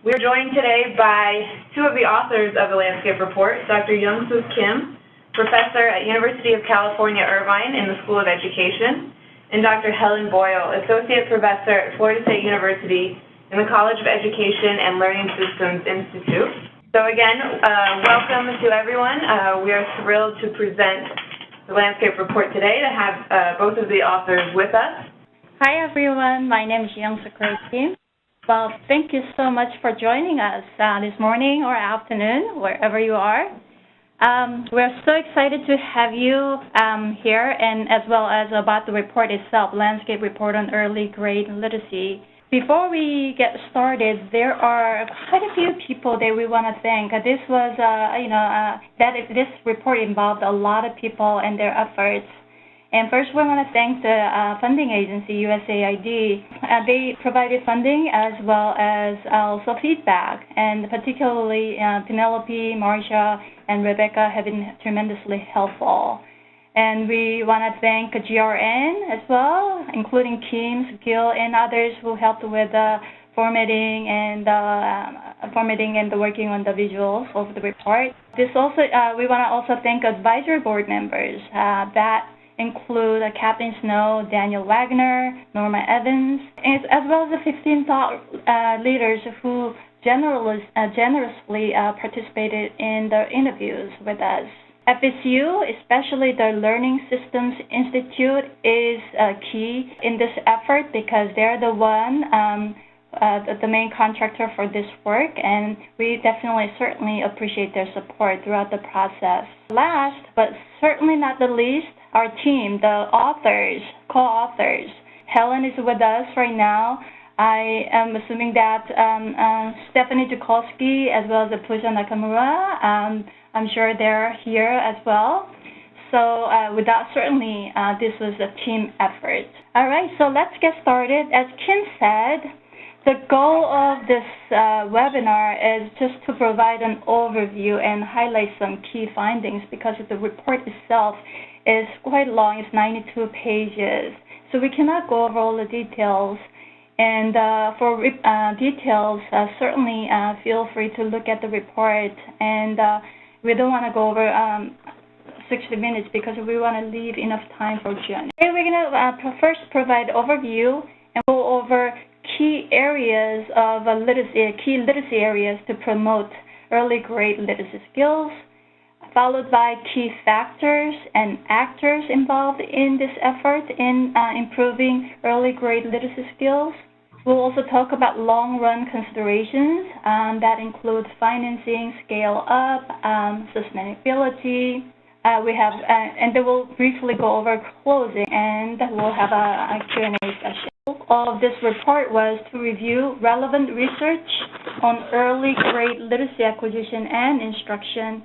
We're joined today by two of the authors of the Landscape Report, Dr. Young-Soo Kim, professor at University of California, Irvine in the School of Education, and Dr. Helen Boyle, associate professor at Florida State University in the College of Education and Learning Systems Institute. So again, welcome to everyone. We are thrilled to present the Landscape Report today, to have both of the authors with us. Hi everyone, my name is Young-Soo Kim. Well, thank you so much for joining us this morning or afternoon, wherever you are. We're so excited to have you here, and as well as about the report itself, Landscape Report on Early Grade Literacy. Before we get started, there are quite a few people that we want to thank. This was, this report involved a lot of people and their efforts. And first, we want to thank the funding agency, USAID. They provided funding as well as also feedback, and particularly Penelope, Marcia, and Rebecca have been tremendously helpful. And we want to thank GRN as well, including Kim, Gil, and others who helped with formatting and the working on the visuals of the report. This also, we want to also thank advisory board members that include Kathleen Snow, Daniel Wagner, Norma Evans, as well as the 15 thought leaders who generously participated in the interviews with us. FSU, especially the Learning Systems Institute, is key in this effort because they're the main contractor for this work, and we certainly appreciate their support throughout the process. Last, but certainly not the least, our team, the authors, co-authors. Helen is with us right now. I am assuming that Stephanie Jukolski as well as Pooja Nakamura, I'm sure they're here as well. So with that, certainly this was a team effort. All right, so let's get started. As Kim said, the goal of this webinar is just to provide an overview and highlight some key findings because the report itself is quite long. It's 92 pages. So we cannot go over all the details. And for details, certainly feel free to look at the report. And we don't want to go over 60 minutes because we want to leave enough time for Q&A. We're going to first provide overview and go over key areas of key literacy areas to promote early grade literacy skills, followed by key factors and actors involved in this effort in improving early grade literacy skills. We'll also talk about long-run considerations that include financing, scale-up, sustainability. And then we'll briefly go over closing, and we'll have a Q&A session. The goal of this report was to review relevant research on early grade literacy acquisition and instruction,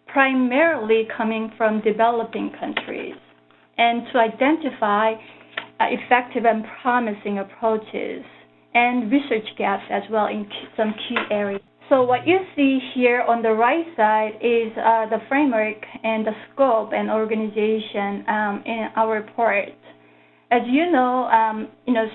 primarily coming from developing countries, and to identify effective and promising approaches and research gaps as well in some key areas. So what you see here on the right side is the framework and the scope and organization in our report. As you know,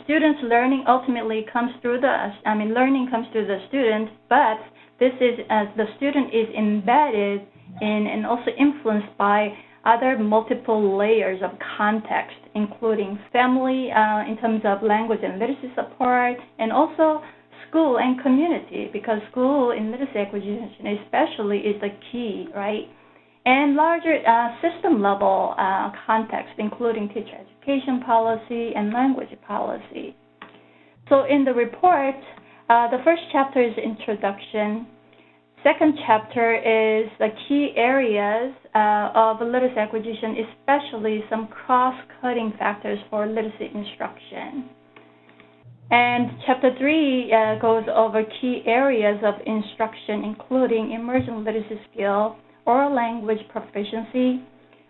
students' learning ultimately comes through learning comes through the student, but this is as the student is embedded in and also influenced by other multiple layers of context, including family in terms of language and literacy support, and also school and community, because school in literacy acquisition especially is the key, right? And larger system-level context, including teacher education policy and language policy. So in the report, the first chapter is introduction. Second chapter is the key areas of literacy acquisition, especially some cross-cutting factors for literacy instruction. And chapter 3 goes over key areas of instruction, including emergent literacy skill, oral language proficiency,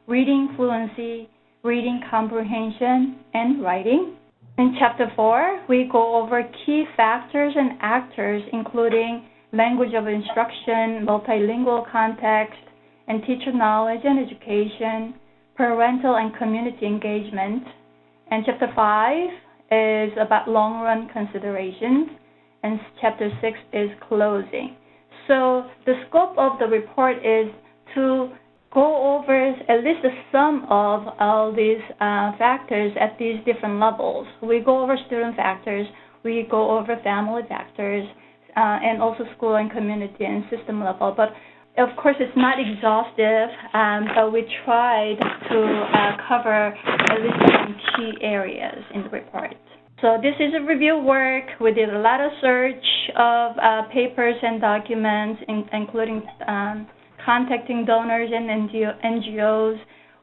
reading fluency, reading comprehension, and writing. In chapter 4, we go over key factors and actors, including language of instruction, multilingual context, and teacher knowledge and education, parental and community engagement. And chapter 5 is about long-run considerations. and Chapter 6 is closing. So the scope of the report is to go over at least the sum of all these factors at these different levels. We go over student factors, we go over family factors, and also school and community and system level. But of course, it's not exhaustive, but we tried to cover at least some key areas in the report. So this is a review work. We did a lot of search of papers and documents, including contacting donors and NGOs.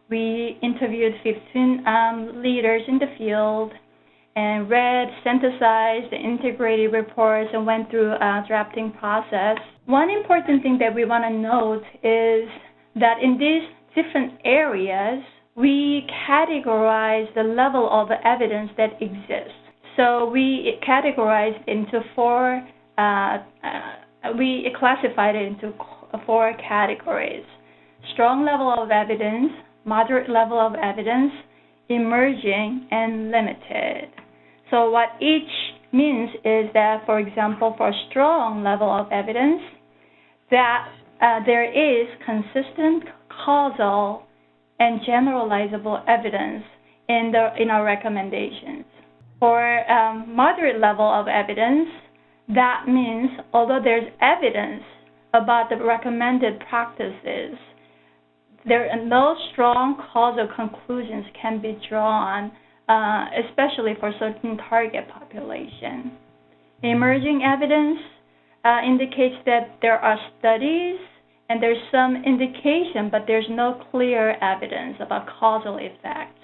We interviewed 15 leaders in the field and read, synthesized, integrated reports, and went through a drafting process. One important thing that we want to note is that in these different areas, we categorize the level of evidence that exists. So we categorized into we classified it into 4 categories: strong level of evidence, moderate level of evidence, emerging, and limited. So what each means is that, for example, for a strong level of evidence, that there is consistent, causal, and generalizable evidence in our recommendations. For moderate level of evidence, that means although there's evidence about the recommended practices, there are no strong causal conclusions can be drawn, especially for certain target population. Emerging evidence indicates that there are studies and there's some indication, but there's no clear evidence about causal effects.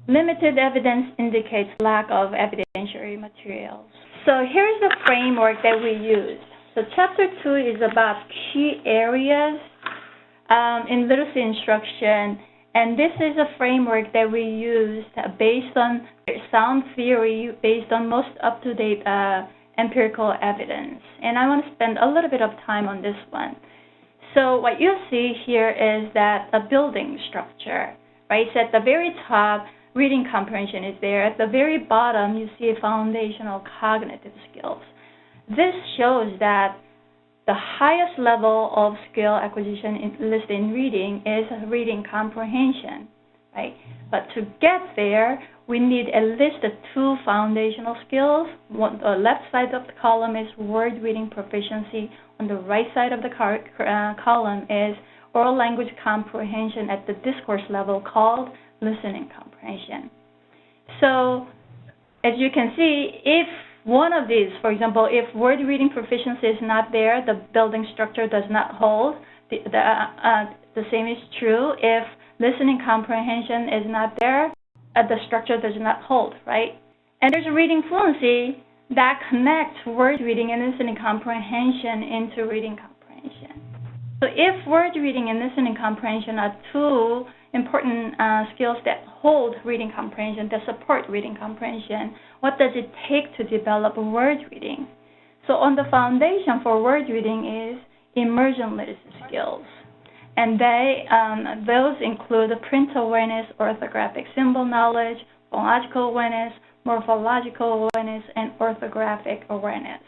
Limited evidence indicates lack of evidentiary materials. So here's the framework that we use. So Chapter 2 is about key areas in literacy instruction, and this is a framework that we used based on sound theory, based on most up-to-date empirical evidence. And I want to spend a little bit of time on this one. So what you see here is that a building structure, right? So at the very top, reading comprehension is there. At the very bottom, you see foundational cognitive skills. This shows that the highest level of skill acquisition listed in reading is reading comprehension, right? But to get there, we need at least 2 foundational skills. On the left side of the column is word reading proficiency. On the right side of the column is oral language comprehension at the discourse level called listening comprehension. So as you can see, if one of these, for example, if word reading proficiency is not there, the building structure does not hold. The same is true if listening comprehension is not there, the structure does not hold, right? And there's reading fluency that connects word reading and listening comprehension into reading comprehension. So if word reading and listening comprehension are 2 important skills that hold reading comprehension, that support reading comprehension, what does it take to develop word reading? So on the foundation for word reading is emergent literacy skills. And those include print awareness, orthographic symbol knowledge, phonological awareness, morphological awareness, and orthographic awareness.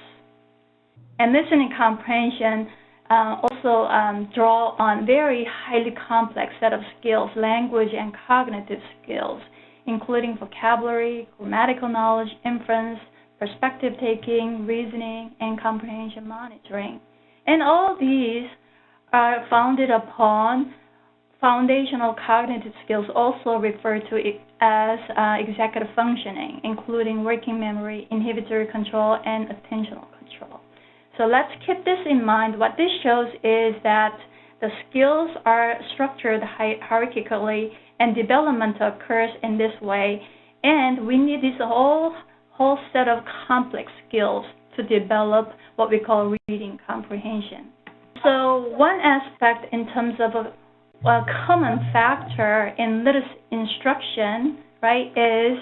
And listening comprehension also draw on very highly complex set of skills, language and cognitive skills, including vocabulary, grammatical knowledge, inference, perspective taking, reasoning, and comprehension monitoring. And all these are founded upon foundational cognitive skills, also referred to as executive functioning, including working memory, inhibitory control, and attentional control. So let's keep this in mind. What this shows is that the skills are structured hierarchically and development occurs in this way, and we need this whole set of complex skills to develop what we call reading comprehension. So one aspect in terms of a common factor in literacy instruction, right, is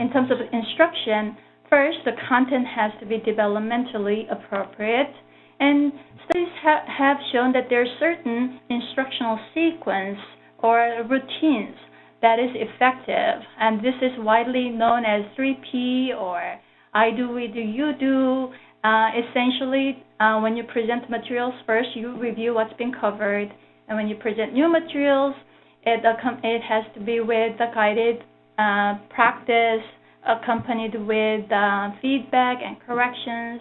in terms of instruction, first, the content has to be developmentally appropriate, and studies have shown that there are certain instructional sequence or routines that is effective, and this is widely known as 3P or I do, we do, you do. Essentially, when you present materials first, you review what's been covered, and when you present new materials, it has to be with the guided practice accompanied with feedback and corrections,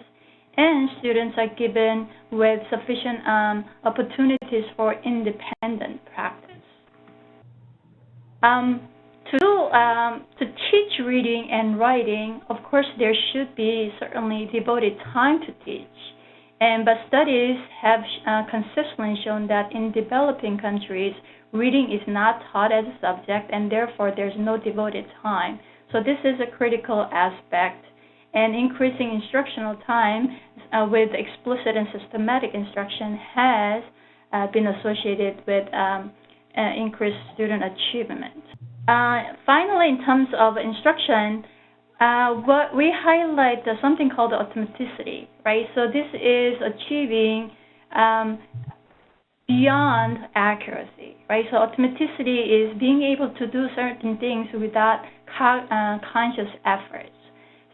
and students are given with sufficient opportunities for independent practice. To teach reading and writing, of course, there should be certainly devoted time to teach. But studies have consistently shown that in developing countries, reading is not taught as a subject, and therefore there's no devoted time. So this is a critical aspect. And increasing instructional time with explicit and systematic instruction has been associated with increased student achievement. Finally, in terms of instruction, what we highlight something called automaticity, right? So this is achieving beyond accuracy, right? So automaticity is being able to do certain things without conscious efforts.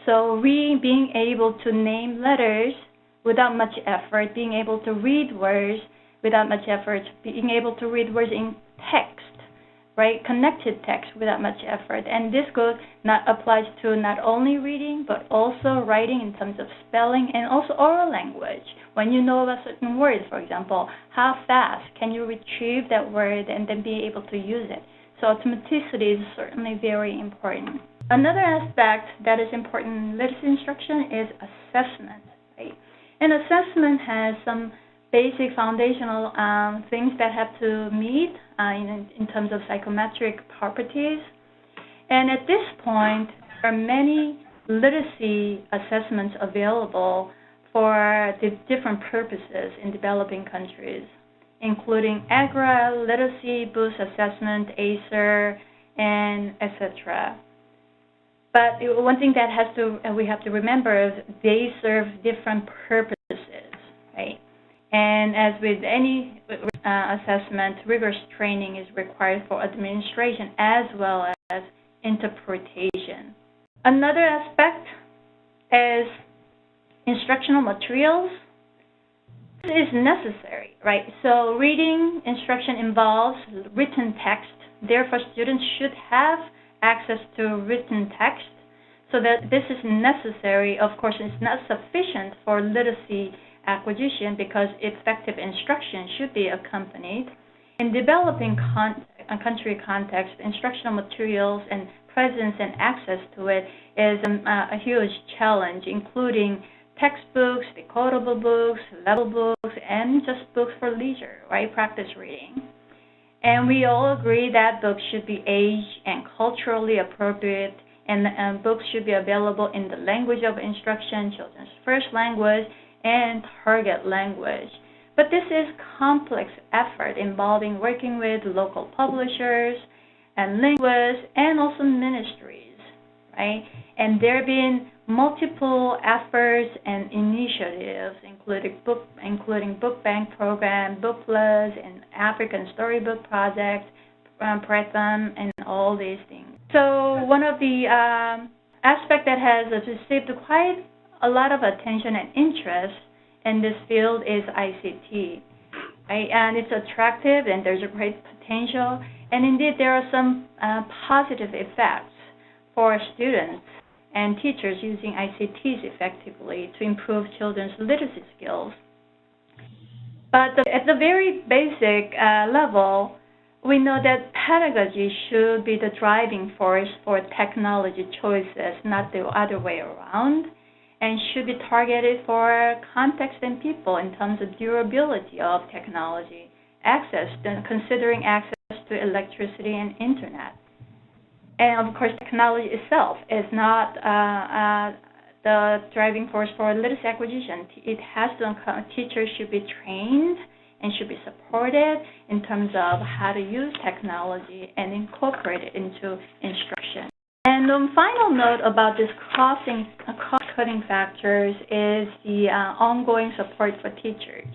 So being able to name letters without much effort, being able to read words without much effort, being able to read words in text, right? Connected text without much effort. And this applies to not only reading, but also writing in terms of spelling and also oral language. When you know a certain word, for example, how fast can you retrieve that word and then be able to use it? So automaticity is certainly very important. Another aspect that is important in literacy instruction is assessment, right? And assessment has some basic foundational things that have to meet in terms of psychometric properties. And at this point, there are many literacy assessments available for the different purposes in developing countries, including AGRA, Literacy Boost Assessment, ACER, and etc. But one thing that we have to remember is they serve different purposes, right? And as with any assessment, rigorous training is required for administration as well as interpretation. Another aspect is instructional materials. This is necessary, right? So reading instruction involves written text. Therefore, students should have access to written text. So that this is necessary. Of course, it's not sufficient for literacy acquisition because effective instruction should be accompanied. In developing country context, instructional materials and presence and access to it is a huge challenge, including textbooks, decodable books, level books, and just books for leisure, right? Practice reading. And we all agree that books should be age and culturally appropriate, and books should be available in the language of instruction, children's first language, and target language. But this is complex effort involving working with local publishers and linguists and also ministries, right? And there have been multiple efforts and initiatives, including book bank program, Book Plus, and African Storybook Project, Parental, and all these things. So one of the aspects that has received quite a lot of attention and interest in this field is ICT, right? And it's attractive and there's a great potential, and indeed there are some positive effects for students and teachers using ICTs effectively to improve children's literacy skills. But at the very basic level, we know that pedagogy should be the driving force for technology choices, not the other way around, and should be targeted for context and people in terms of durability of technology, considering access to electricity and internet. And of course, technology itself is not the driving force for literacy acquisition. It has to, teachers should be trained and should be supported in terms of how to use technology and incorporate it into instruction. And the final note about this cross-cutting factors is the ongoing support for teachers.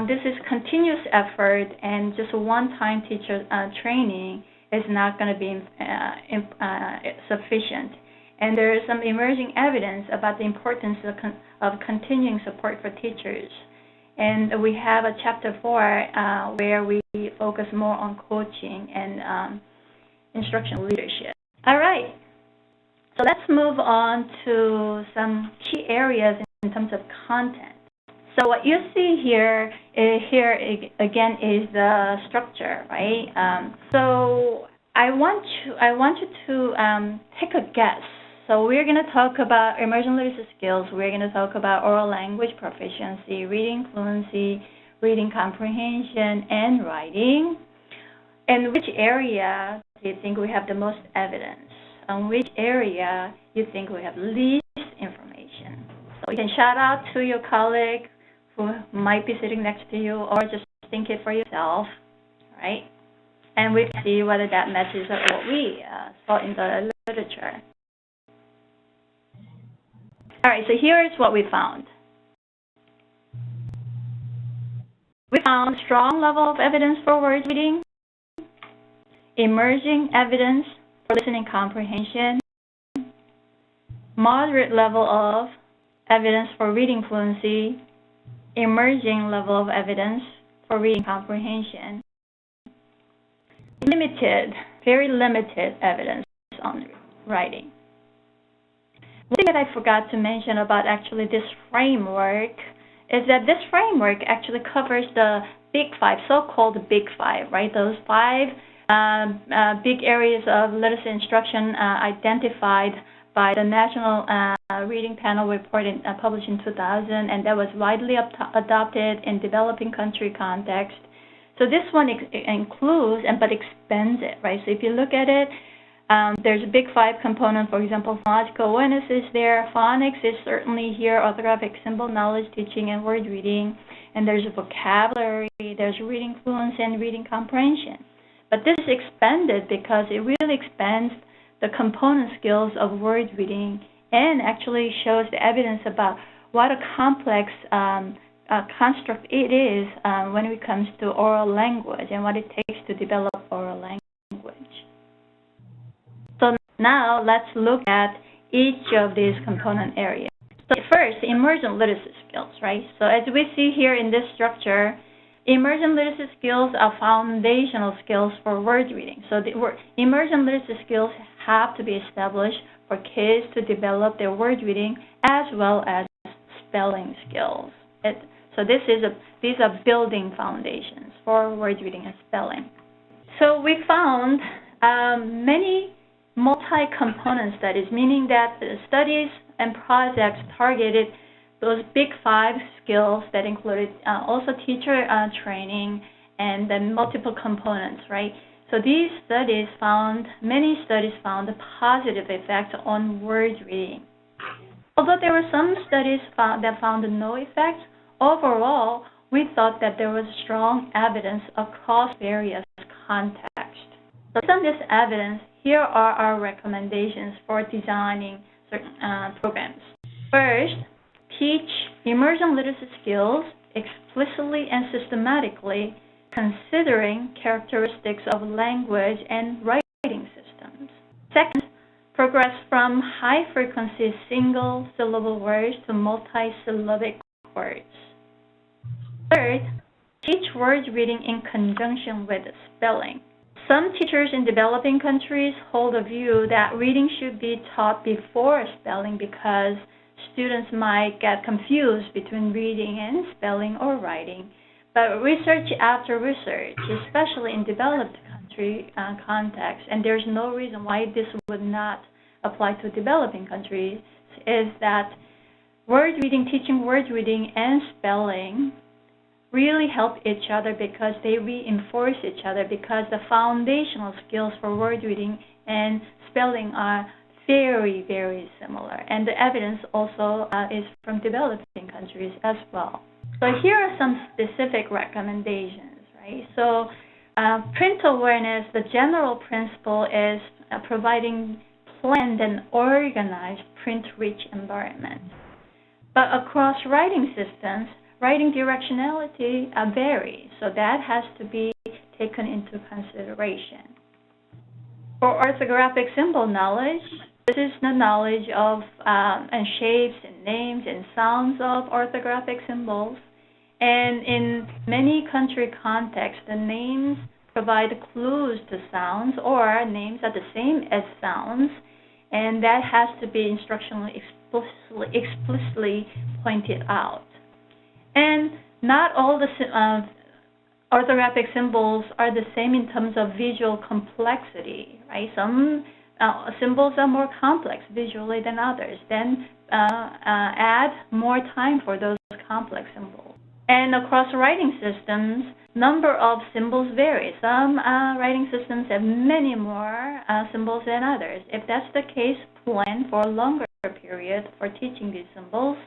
This is continuous effort, and just one-time teacher training is not going to be sufficient. And there is some emerging evidence about the importance of continuing support for teachers. And we have a chapter 4 where we focus more on coaching and instructional leadership. All right, so let's move on to some key areas in terms of content. So what you see here again is the structure, right? So I want you to take a guess. So we're going to talk about emergent literacy skills. We're going to talk about oral language proficiency, reading fluency, reading comprehension, and writing. And which area do you think we have the most evidence? On which area you think we have least information? So you can shout out to your colleague who might be sitting next to you, or just think it for yourself, right? And we can see whether that matches what we saw in the literature. All right, so here is what we found. We found strong level of evidence for word reading, emerging evidence for listening comprehension, moderate level of evidence for reading fluency, emerging level of evidence for reading comprehension, limited, very limited evidence on writing. One thing that I forgot to mention about actually this framework is that this framework actually covers the big five, so-called big five, right? Those 5 big areas of literacy instruction identified by the National Reading Panel report published in 2000, and that was widely adopted in developing country context. So this one includes but expands it, right? So if you look at it, there's a big 5 component. For example, phonological awareness is there. Phonics is certainly here. Orthographic symbol knowledge, teaching, and word reading. And there's vocabulary. There's reading fluency and reading comprehension. But this is expanded because it really expands the component skills of word reading and actually shows the evidence about what a complex construct it is when it comes to oral language and what it takes to develop oral language. So now let's look at each of these component areas. So first, emergent literacy skills, right? So as we see here in this structure, emergent literacy skills are foundational skills for word reading. So the emergent literacy skills have to be established for kids to develop their word reading as well as spelling skills. So these are building foundations for word reading and spelling. So we found many multi-component studies, meaning that the studies and projects targeted those big 5 skills that included also teacher training and then multiple components, right? So these studies many studies found a positive effect on word reading. Although there were some studies that found no effect, overall, we thought that there was strong evidence across various contexts. So based on this evidence, here are our recommendations for designing certain programs. First, teach emergent literacy skills explicitly and systematically, considering characteristics of language and writing systems. Second, progress from high-frequency single-syllable words to multi-syllabic words. Third, teach word reading in conjunction with spelling. Some teachers in developing countries hold a view that reading should be taught before spelling because students might get confused between reading and spelling or writing. But research after research, especially in developed country context, and there's no reason why this would not apply to developing countries, is that word reading, teaching word reading and spelling really help each other because they reinforce each other, because the foundational skills for word reading and spelling are very, very similar. And the evidence also is from developing countries as well. So here are some specific recommendations, right? So print awareness, the general principle is providing planned and organized print-rich environment. But across writing systems, writing directionality varies, so that has to be taken into consideration. For orthographic symbol knowledge, This is the knowledge of and shapes and names and sounds of orthographic symbols. And in many country contexts, the names provide clues to sounds, or names are the same as sounds, and that has to be instructionally explicitly pointed out. And not all the orthographic symbols are the same in terms of visual complexity, right? Some symbols are more complex visually than others. Then add more time for those complex symbols. And across writing systems, number of symbols vary. Some writing systems have many more symbols than others. If that's the case, plan for a longer period for teaching these symbols.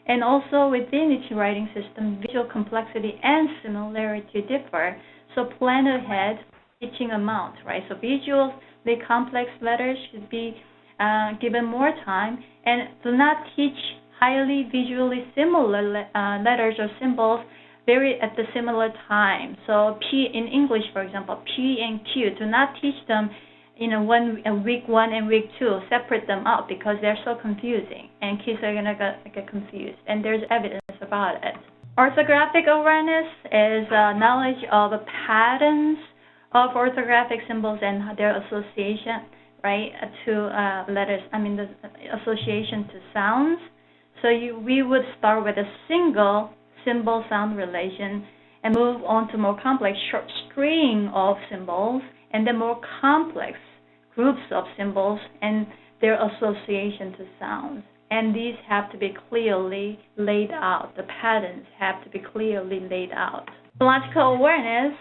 And also within each writing system, visual complexity and similarity differ. So plan ahead teaching amount, right? So visually complex letters should be given more time, and do not teach highly visually similar letters or symbols very at the similar time. So P in English, for example, P and Q, do not teach them week 1 and week 2, separate them out because they're so confusing, and kids are going to get confused, and there's evidence about it. Orthographic awareness is knowledge of patterns of orthographic symbols and their association, right, to letters, the association to sounds. So we would start with a single symbol-sound relation and move on to more complex short string of symbols, and then more complex groups of symbols and their association to sounds. And these have to be clearly laid out. The patterns have to be clearly laid out. Phonological awareness,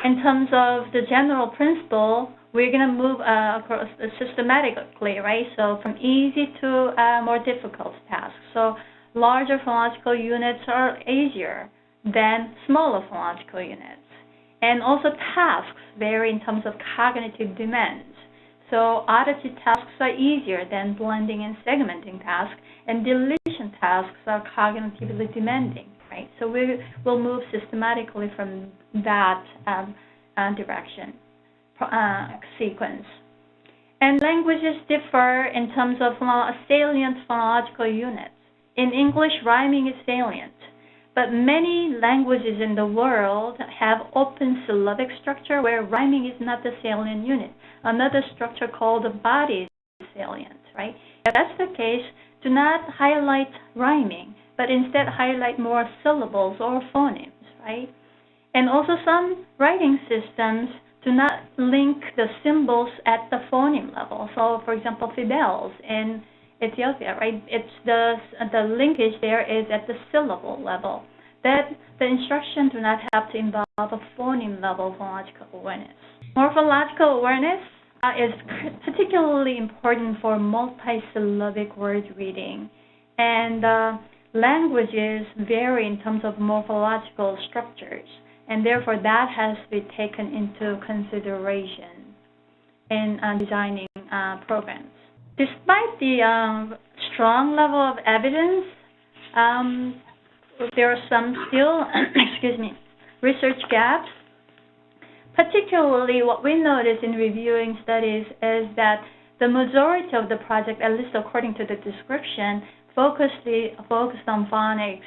in terms of the general principle, we're going to move across systematically, right? So from easy to more difficult tasks. So larger phonological units are easier than smaller phonological units. And also tasks vary in terms of cognitive demands. So oddity tasks are easier than blending and segmenting tasks, and deletion tasks are cognitively demanding, right? So we'll move systematically from that direction, sequence. And languages differ in terms of salient phonological units. In English, rhyming is salient, but many languages in the world have open syllabic structure where rhyming is not the salient unit. Another structure called the body is salient, right? If that's the case, do not highlight rhyming, but instead highlight more syllables or phonemes, right? And also some writing systems do not link the symbols at the phoneme level. So, for example, Fidelis in Ethiopia, right? It's the linkage there is at the syllable level. That the instructions do not have to involve a phoneme level phonological awareness. Morphological awareness is particularly important for multisyllabic word reading, and languages vary in terms of morphological structures, and therefore that has to be taken into consideration in designing programs. Despite the strong level of evidence, there are some still, research gaps. Particularly, what we notice in reviewing studies is that the majority of the project, at least according to the description, focused on phonics,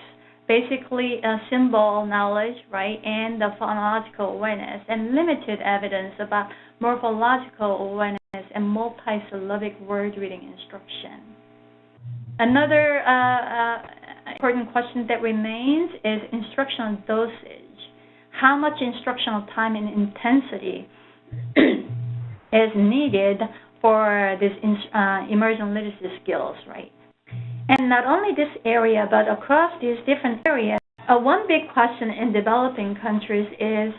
basically symbol knowledge, right, and the phonological awareness, and limited evidence about morphological awareness and multisyllabic word reading instruction. Another important question that remains is instructional dosage. How much instructional time and intensity is needed for this emergent literacy skills, right? And not only this area, but across these different areas, one big question in developing countries is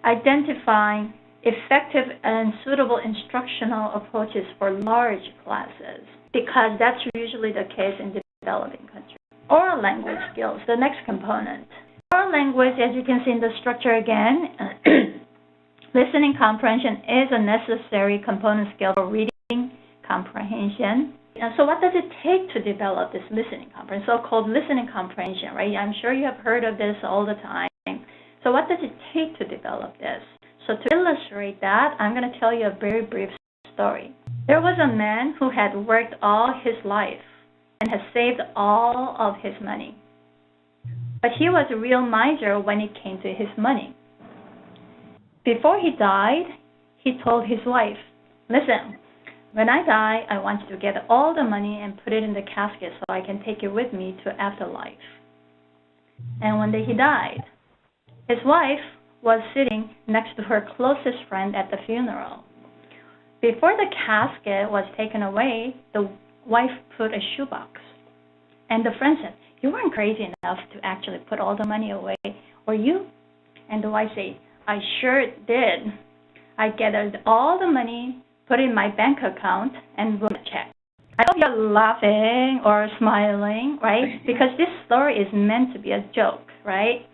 identifying effective and suitable instructional approaches for large classes, because that's usually the case in developing countries. Oral language skills, the next component. Oral language, as you can see in the structure again, listening comprehension is a necessary component skill for reading comprehension. And so what does it take to develop this listening comprehension, so-called listening comprehension, right? I'm sure you have heard of this all the time. So what does it take to develop this? So to illustrate that, I'm going to tell you a very brief story. There was a man who had worked all his life and had saved all of his money. But he was a real miser when it came to his money. Before he died, he told his wife, "Listen, when I die, I want you to get all the money and put it in the casket so I can take it with me to afterlife." And one day he died. His wife was sitting next to her closest friend at the funeral. Before the casket was taken away, the wife put a shoebox. And the friend said, "You weren't crazy enough to actually put all the money away, were you?" And the wife said, "I sure did. I gathered all the money, put it in my bank account, and wrote a check." I hope you're laughing or smiling, right? Because this story is meant to be a joke, right?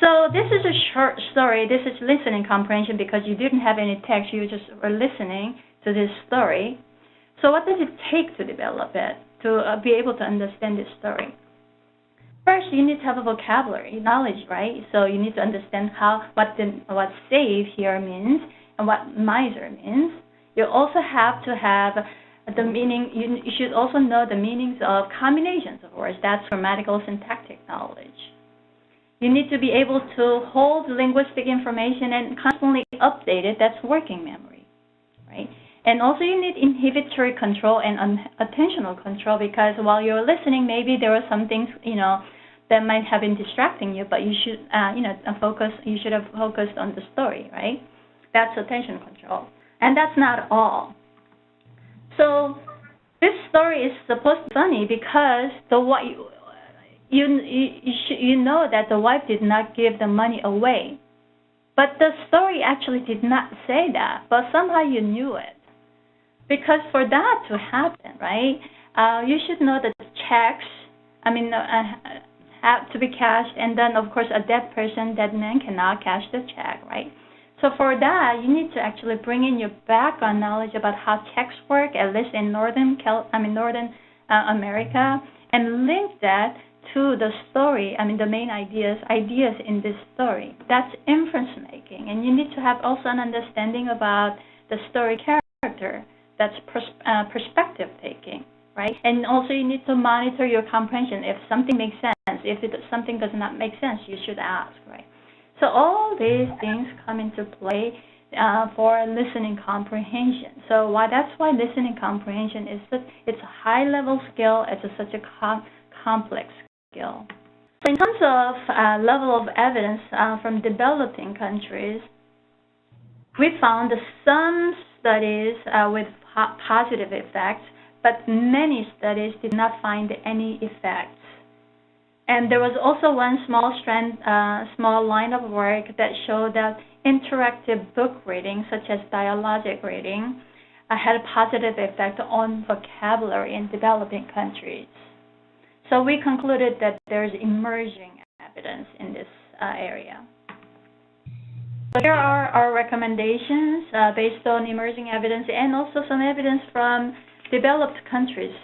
So this is a short story. This is listening comprehension because you didn't have any text. You just were listening to this story. So what does it take to develop it, to be able to understand this story? First, you need to have a vocabulary, knowledge, right? So you need to understand what save here means and what miser means. You also have to have the meaning. You should also know the meanings of combinations of words. That's grammatical syntactic knowledge. You need to be able to hold linguistic information and constantly update it. That's working memory, right? And also you need inhibitory control and attentional control because while you're listening, maybe there are some things, that might have been distracting you, but you should, focus. You should have focused on the story, right? That's attention control. And that's not all. So this story is supposed to be funny because you know that the wife did not give the money away. But the story actually did not say that, but somehow you knew it. Because for that to happen, right, you should know that the checks, have to be cashed, and then, of course, a dead man cannot cash the check, right? So for that, you need to actually bring in your background knowledge about how checks work, at least in North America, and link that to the story, the main ideas in this story. That's inference making, and you need to have also an understanding about the story character. That's perspective taking, right? And also you need to monitor your comprehension. If something makes sense, if something does not make sense, you should ask, right? So all these things come into play for listening comprehension. So that's why listening comprehension it's a high level skill. It's such a complex skill. So in terms of level of evidence from developing countries, we found some studies with positive effects, but many studies did not find any effects. And there was also one small line of work that showed that interactive book reading, such as dialogic reading, had a positive effect on vocabulary in developing countries. So we concluded that there's emerging evidence in this area. So here are our recommendations based on emerging evidence and also some evidence from developed countries,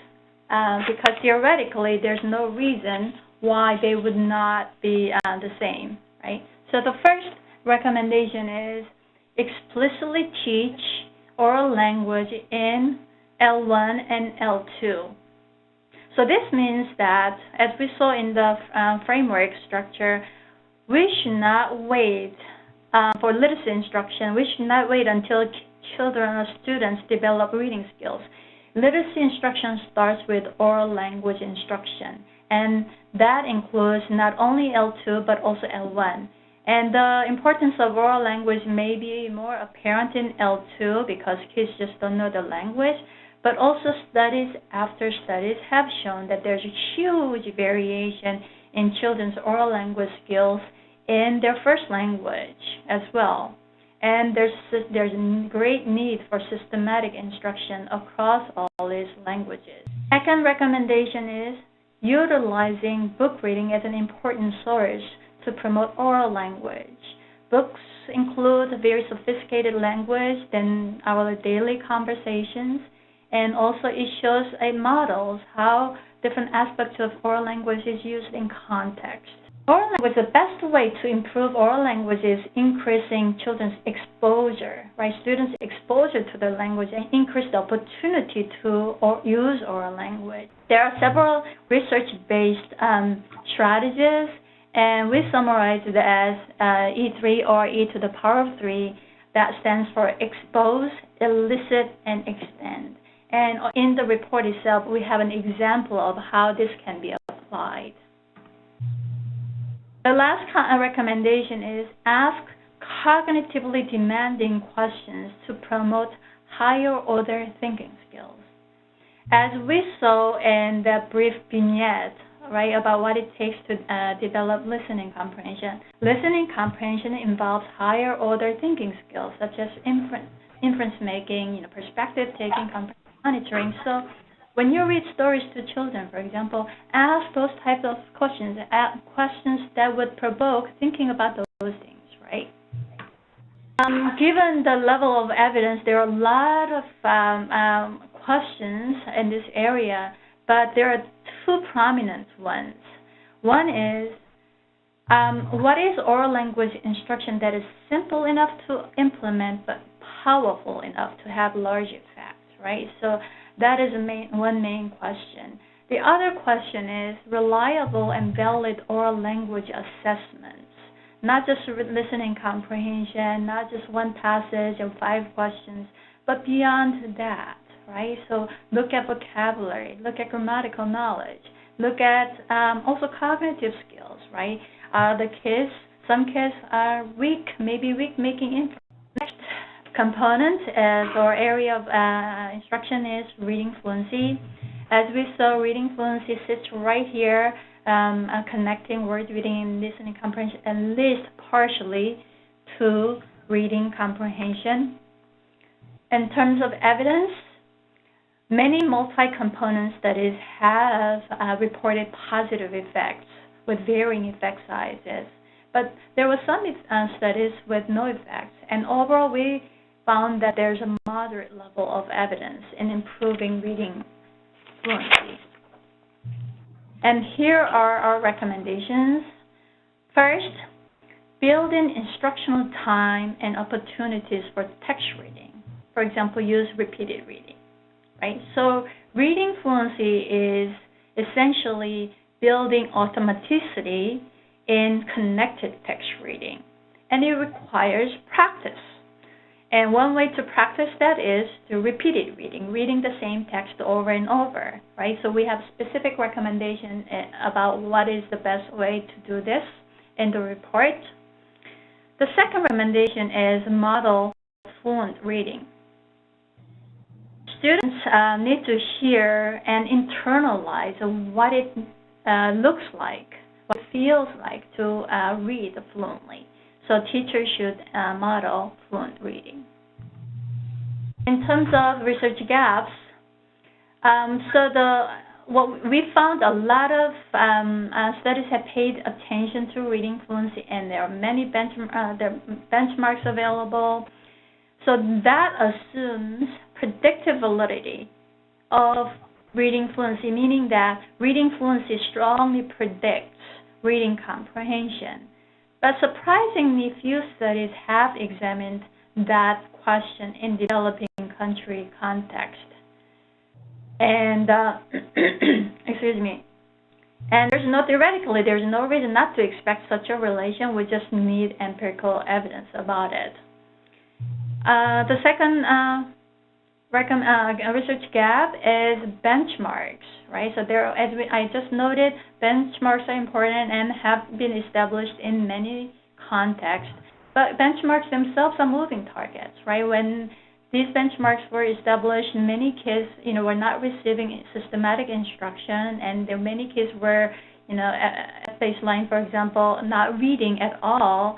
because theoretically there's no reason why they would not be the same, right? So the first recommendation is explicitly teach oral language in L1 and L2. So this means that, as we saw in the framework structure, we should not wait for literacy instruction. We should not wait until children or students develop reading skills. Literacy instruction starts with oral language instruction, and that includes not only L2 but also L1. And the importance of oral language may be more apparent in L2 because kids just don't know the language, but also studies after studies have shown that there's a huge variation in children's oral language skills in their first language as well. And there's great need for systematic instruction across all these languages. Second recommendation is utilizing book reading as an important source to promote oral language. Books include very sophisticated language than our daily conversations, and also it shows models how different aspects of oral language is used in context. Oral language, the best way to improve oral language is increasing children's exposure, right? Students' exposure to the language and increase the opportunity to use oral language. There are several research-based strategies, and we summarize it as E3 or E to the power of 3. That stands for expose, elicit, and extend. And in the report itself, we have an example of how this can be applied. The last recommendation is ask cognitively demanding questions to promote higher order thinking skills. As we saw in that brief vignette, right, about what it takes to develop listening comprehension. Listening comprehension involves higher order thinking skills such as inference making, perspective taking, monitoring. So when you read stories to children, for example, ask those types of questions, questions that would provoke thinking about those things, right? Given the level of evidence, there are a lot of questions in this area, but there are two prominent ones. One is, what is oral language instruction that is simple enough to implement but powerful enough to have large effects, right? So that is one main question. The other question is reliable and valid oral language assessments, not just listening comprehension, not just one passage or 5 questions, but beyond that, right? So look at vocabulary, look at grammatical knowledge, look at also cognitive skills, right? Some kids are weak, maybe weak making inference. Next component or area of instruction is reading fluency. As we saw, reading fluency sits right here, connecting word reading and listening comprehension at least partially to reading comprehension. In terms of evidence, many multi-component studies have reported positive effects with varying effect sizes, but there were some studies with no effects, and overall we found that there's a moderate level of evidence in improving reading fluency. And here are our recommendations. First, build in instructional time and opportunities for text reading. For example, use repeated reading, right? So reading fluency is essentially building automaticity in connected text reading, and it requires practice. And one way to practice that is through repeated reading, reading the same text over and over, right? So we have specific recommendation about what is the best way to do this in the report. The second recommendation is model fluent reading. Students need to hear and internalize what it looks like, what it feels like to read fluently. So teachers should model fluent reading. In terms of research gaps, what we found a lot of studies have paid attention to reading fluency, and there are many benchmarks available. So that assumes predictive validity of reading fluency, meaning that reading fluency strongly predicts reading comprehension. But surprisingly, few studies have examined that question in developing country context. And, excuse me, and there's no reason not to expect such a relation. We just need empirical evidence about it. The second research gap is benchmarks, right? So there, I just noted, benchmarks are important and have been established in many contexts. But benchmarks themselves are moving targets, right? When these benchmarks were established, many kids, were not receiving systematic instruction, and there many kids were, at baseline, for example, not reading at all.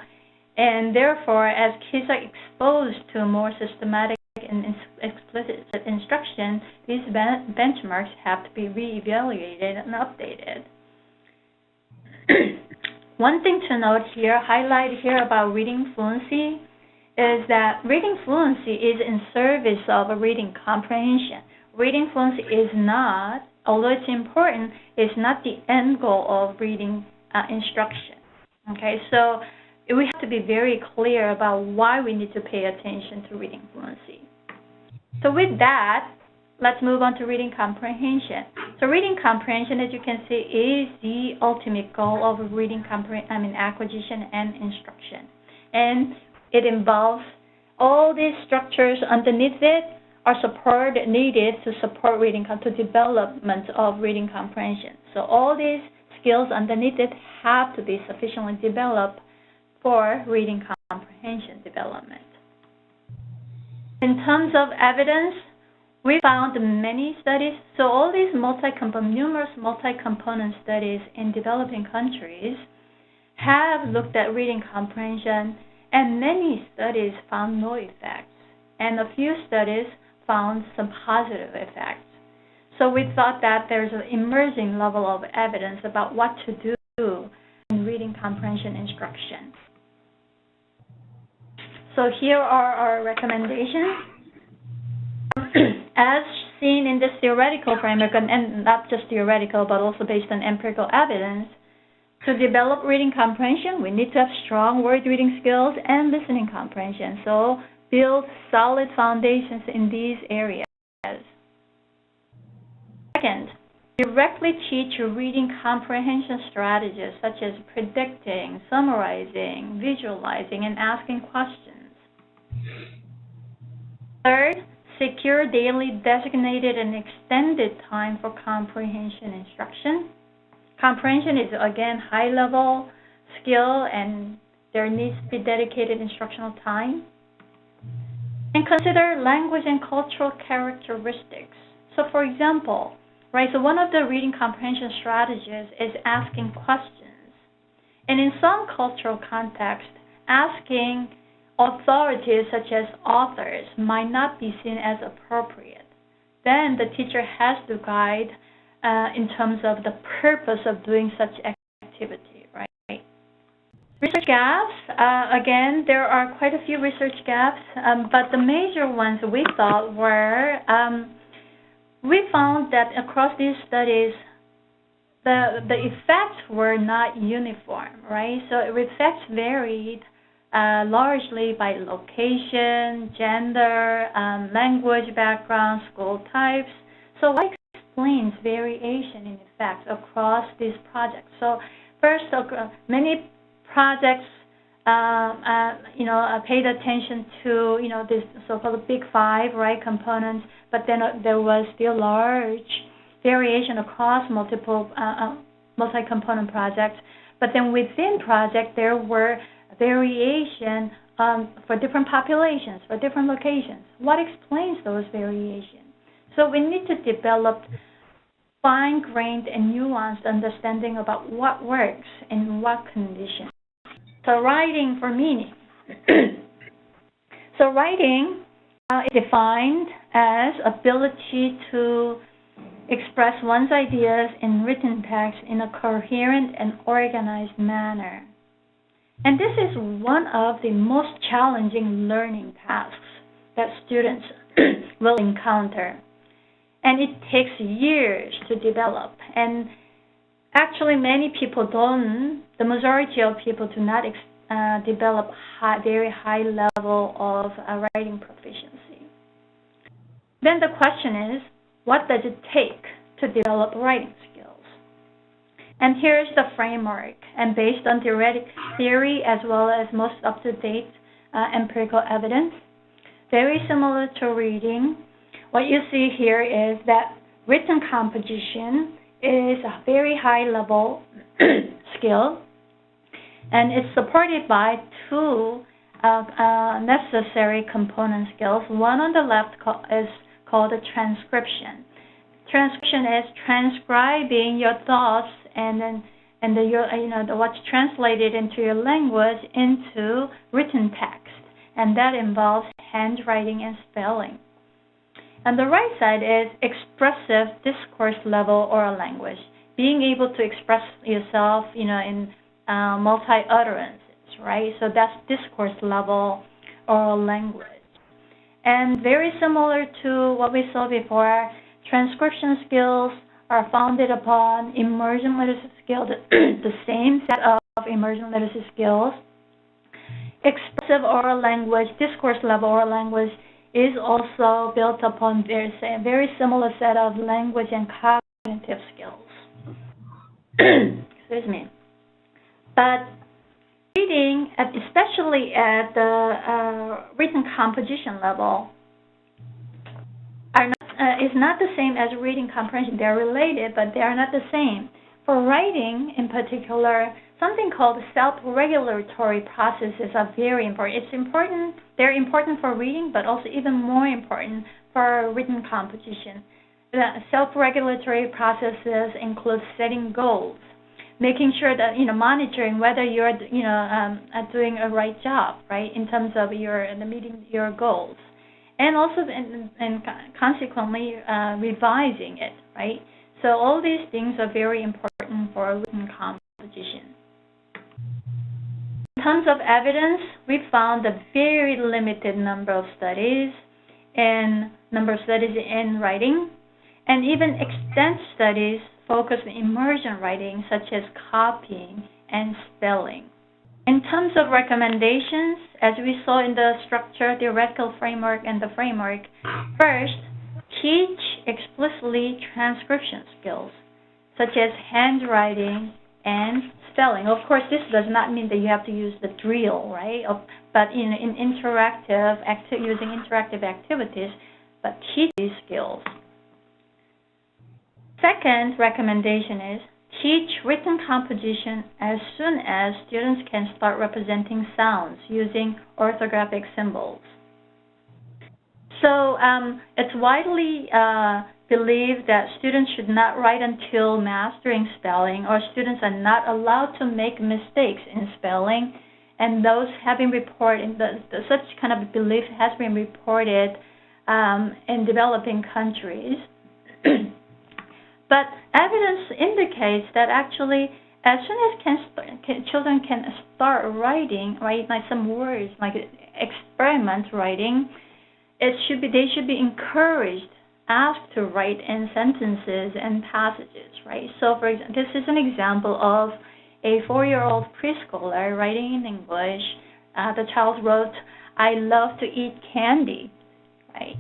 And therefore, as kids are exposed to more systematic and explicit instruction, these benchmarks have to be reevaluated and updated. One thing to note here, highlight here about reading fluency, is that reading fluency is in service of reading comprehension. Reading fluency is not, although it's important, is not the end goal of reading instruction. Okay, so we have to be very clear about why we need to pay attention to reading fluency. So with that, let's move on to reading comprehension. So reading comprehension, as you can see, is the ultimate goal of reading acquisition and instruction. And it involves all these structures underneath it are support needed to support reading, to development of reading comprehension. So all these skills underneath it have to be sufficiently developed for reading comprehension development. In terms of evidence, we found many studies. So all these numerous multi-component studies in developing countries have looked at reading comprehension, and many studies found no effects, and a few studies found some positive effects. So we thought that there's an emerging level of evidence about what to do in reading comprehension instruction. So here are our recommendations. As seen in this theoretical framework, and not just theoretical, but also based on empirical evidence, to develop reading comprehension, we need to have strong word reading skills and listening comprehension. So build solid foundations in these areas. Second, directly teach reading comprehension strategies such as predicting, summarizing, visualizing, and asking questions. Third, secure daily designated and extended time for comprehension instruction. Comprehension is, again, high-level skill, and there needs to be dedicated instructional time. And consider language and cultural characteristics. So, for example, so one of the reading comprehension strategies is asking questions. And in some cultural contexts, asking authorities such as authors might not be seen as appropriate. Then the teacher has to guide in terms of the purpose of doing such activity, right? Research gaps, again, there are quite a few research gaps, but the major ones we thought were, we found that across these studies, the effects were not uniform, right? So effects varied largely by location, gender, language background, school types. So what explains variation in effects across these projects? So first, many projects, paid attention to, this so-called big five, right, components, but then there was still large variation across multiple multi-component projects. But then within projects, there were variation for different populations, for different locations. What explains those variations? So we need to develop fine-grained and nuanced understanding about what works in what conditions. So writing for meaning. So writing is defined as ability to express one's ideas in written text in a coherent and organized manner. And this is one of the most challenging learning tasks that students will encounter. And it takes years to develop. And actually, many people don't, the majority of people do not develop very high level of writing proficiency. Then the question is, what does it take to develop writing skills? And here's the framework, and based on theory as well as most up-to-date empirical evidence, very similar to reading. What you see here is that written composition is a very high-level skill, and it's supported by two necessary component skills. One on the left is called a transcription. Transcription is transcribing your thoughts and what's translated into your language into written text, and that involves handwriting and spelling. And the right side is expressive discourse level oral language, being able to express yourself, in multi-utterances, right? So that's discourse level oral language. And very similar to what we saw before, transcription skills are founded upon emergent literacy skills, the same set of emergent literacy skills. Expressive oral language, discourse level oral language is also built upon very similar set of language and cognitive skills. Excuse me. But reading, especially at the written composition level, is not the same as reading comprehension. They're related, but they are not the same. For writing, in particular, something called self-regulatory processes are very important. It's important. They're important for reading, but also even more important for written composition. The self-regulatory processes include setting goals, making sure that monitoring whether you're doing a right job, right, in terms of meeting your goals, and also and consequently revising it, right. So all these things are very important for written composition. In terms of evidence, we found a very limited number of studies in writing, and even extensive studies focus on emergent writing, such as copying and spelling. In terms of recommendations, as we saw in the structure, theoretical framework, and the framework, first, teach explicitly transcription skills, such as handwriting and spelling. Of course, this does not mean that you have to use the drill, right? But in using interactive activities, but teach these skills. Second recommendation is teach written composition as soon as students can start representing sounds using orthographic symbols. So it's widely believed that students should not write until mastering spelling, or students are not allowed to make mistakes in spelling, and those have been reported, such kind of belief has been reported in developing countries. But evidence indicates that actually, as soon as children can start writing, right, like some words, like experiment writing, they should be encouraged, asked to write in sentences and passages, right? So, for example, this is an example of a 4-year-old preschooler writing in English. The child wrote, "I love to eat candy," right?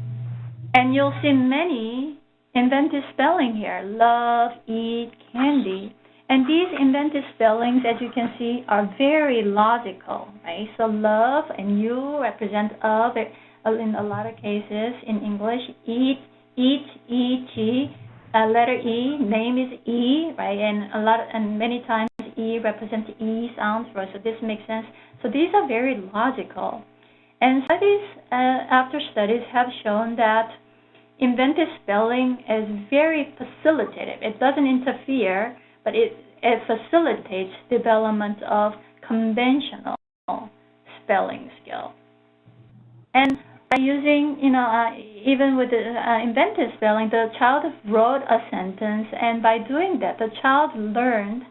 And you'll see many inventive spelling here: love, eat, candy. And these inventive spellings, as you can see, are very logical, right? So love and you represent of in a lot of cases in English. Eat, E-T, letter E, name is E, right? And many times E represents E sounds, right? So this makes sense. So these are very logical. And studies, after studies, have shown that inventive spelling is very facilitative. It doesn't interfere, but it facilitates development of conventional spelling skill. And by using, even with the inventive spelling, the child wrote a sentence, and by doing that, the child learned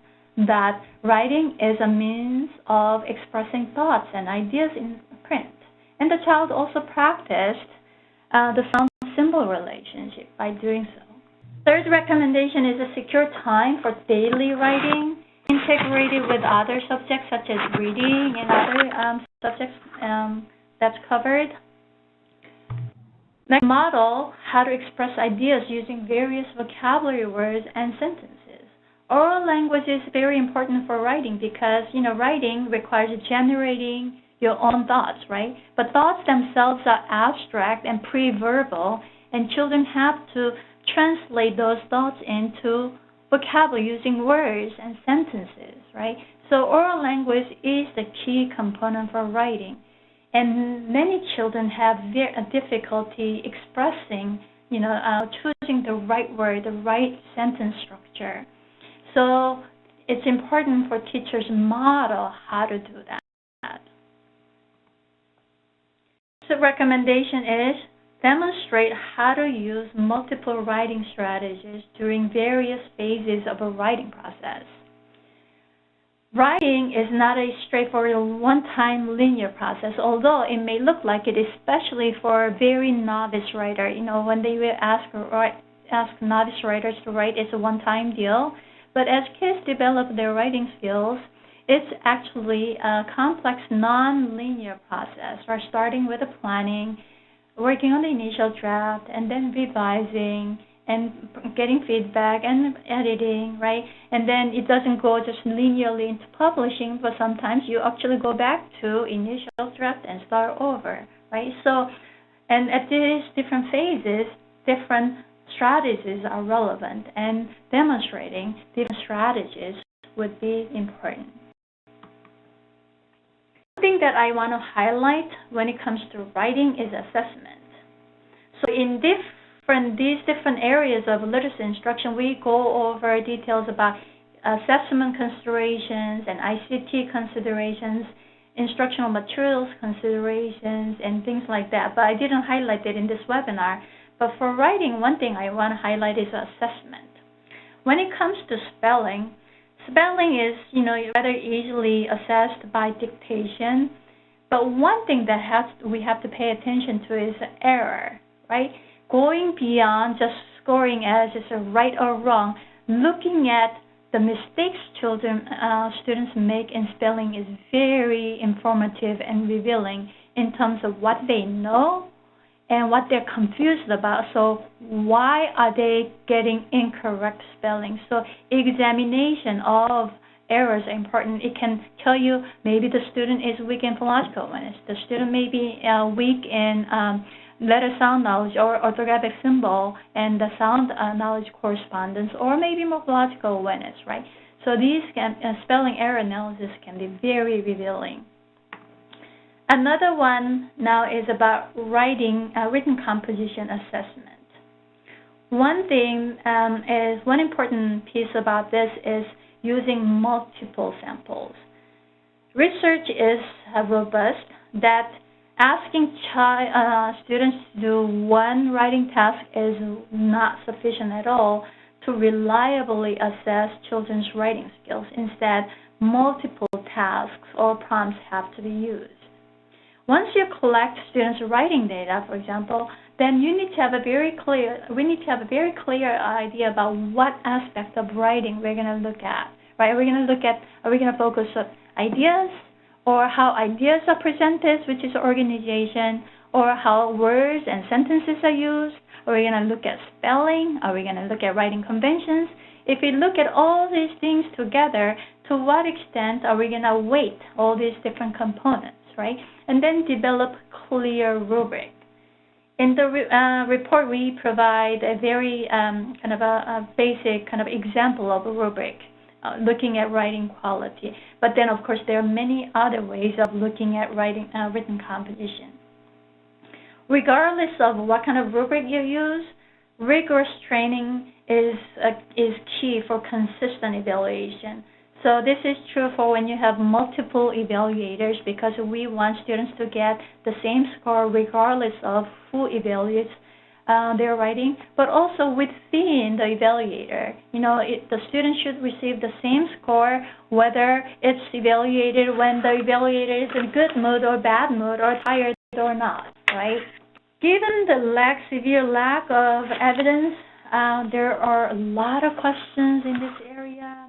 that writing is a means of expressing thoughts and ideas in print. And the child also practiced the sound-symbol relationship by doing so. Third recommendation is a secure time for daily writing, integrated with other subjects such as reading and other subjects that's covered. Next, model how to express ideas using various vocabulary words and sentences. Oral language is very important for writing because, writing requires generating your own thoughts, right? But thoughts themselves are abstract and pre-verbal, and children have to translate those thoughts into vocabulary using words and sentences, right? So oral language is the key component for writing. And many children have difficulty expressing, choosing the right word, the right sentence structure. So it's important for teachers to model how to do that. So recommendation is demonstrate how to use multiple writing strategies during various phases of a writing process. Writing is not a straightforward one-time linear process, although it may look like it, especially for a very novice writer. When they will ask ask novice writers to write is a one-time deal, but as kids develop their writing skills, it's actually a complex, non-linear process, right? Starting with the planning, working on the initial draft, and then revising, and getting feedback and editing, right? And then it doesn't go just linearly into publishing, but sometimes you actually go back to initial draft and start over, right? So, and at these different phases, different strategies are relevant, and demonstrating different strategies would be important. One thing that I want to highlight when it comes to writing is assessment. So in these different areas of literacy instruction, we go over details about assessment considerations and ICT considerations, instructional materials considerations, and things like that. But I didn't highlight it in this webinar. But for writing, one thing I want to highlight is assessment. When it comes to spelling, spelling is, rather easily assessed by dictation. But one thing that we have to pay attention to is error, right? Going beyond just scoring as is a right or wrong, looking at the mistakes students make in spelling is very informative and revealing in terms of what they know and what they're confused about. So why are they getting incorrect spelling? So examination of errors are important. It can tell you maybe the student is weak in phonological awareness. The student may be weak in letter sound knowledge or orthographic symbol and the sound knowledge correspondence, or maybe morphological awareness, right? So these spelling error analysis can be very revealing. Another one now is about written composition assessment. One important piece about this is using multiple samples. Research is robust that asking students to do one writing task is not sufficient at all to reliably assess children's writing skills. Instead, multiple tasks or prompts have to be used. Once you collect students' writing data, for example, then we need to have a very clear idea about what aspect of writing we're going to look at, right? Are we going to focus on ideas, or how ideas are presented, which is organization, or how words and sentences are used? Are we going to look at spelling? Are we going to look at writing conventions? If we look at all these things together, to what extent are we going to weight all these different components, right? And then develop clear rubric. In the report, we provide a very a basic example of a rubric, looking at writing quality. But then, of course, there are many other ways of looking at written composition. Regardless of what kind of rubric you use, rigorous training is key for consistent evaluation. So this is true for when you have multiple evaluators, because we want students to get the same score regardless of who evaluates their writing, but also within the evaluator. The student should receive the same score whether it's evaluated when the evaluator is in good mood or bad mood or tired or not, right? Given the severe lack of evidence, there are a lot of questions in this area.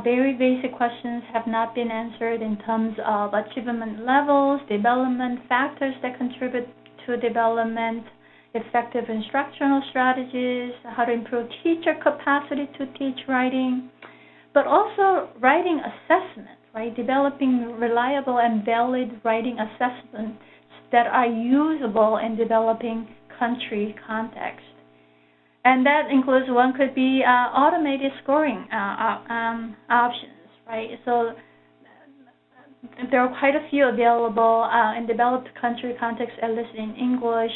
Very basic questions have not been answered in terms of achievement levels, development factors that contribute to development, effective instructional strategies, how to improve teacher capacity to teach writing, but also writing assessment, right? Developing reliable and valid writing assessments that are usable in developing country context. And that includes, one could be automated scoring options, right? So there are quite a few available in developed country context, at least in English,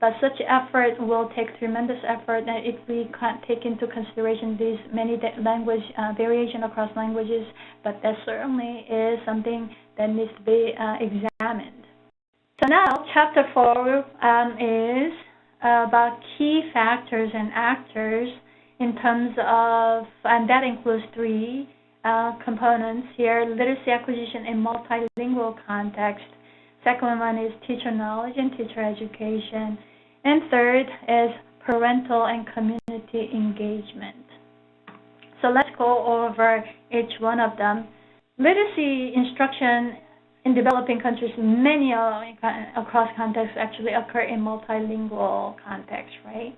but such effort will take tremendous effort if we can't take into consideration these many language variation across languages, but that certainly is something that needs to be examined. So now, Chapter 4 is about key factors and actors in terms of, and that includes 3 components here: literacy acquisition in multilingual context. Second one is teacher knowledge and teacher education. And third is parental and community engagement. So let's go over each one of them. Literacy instruction in developing countries, many across contexts actually occur in multilingual context, right?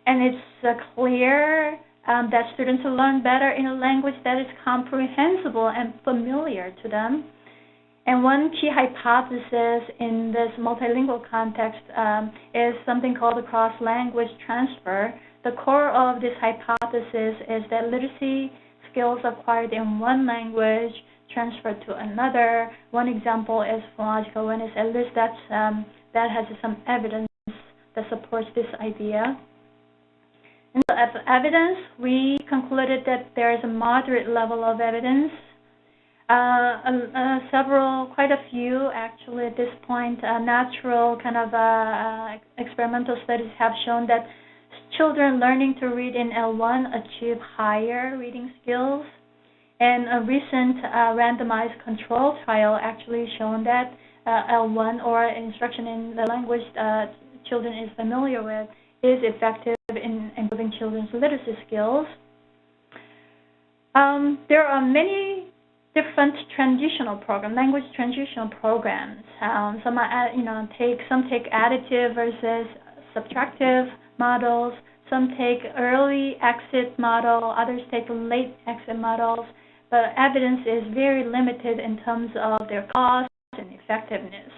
And it's clear that students will learn better in a language that is comprehensible and familiar to them. And one key hypothesis in this multilingual context is something called the cross-language transfer. The core of this hypothesis is that literacy skills acquired in one language transferred to another. One example is phonological awareness. At least that has some evidence that supports this idea. And so as evidence, we concluded that there is a moderate level of evidence. Quite a few actually at this point, natural kind of experimental studies have shown that children learning to read in L1 achieve higher reading skills. And a recent randomized control trial actually shown that L1, or instruction in the language children is familiar with, is effective in improving children's literacy skills. There are many different transitional programs, language transitional programs. Some take additive versus subtractive models. Some take early exit model. Others take late exit models. But evidence is very limited in terms of their cost and effectiveness.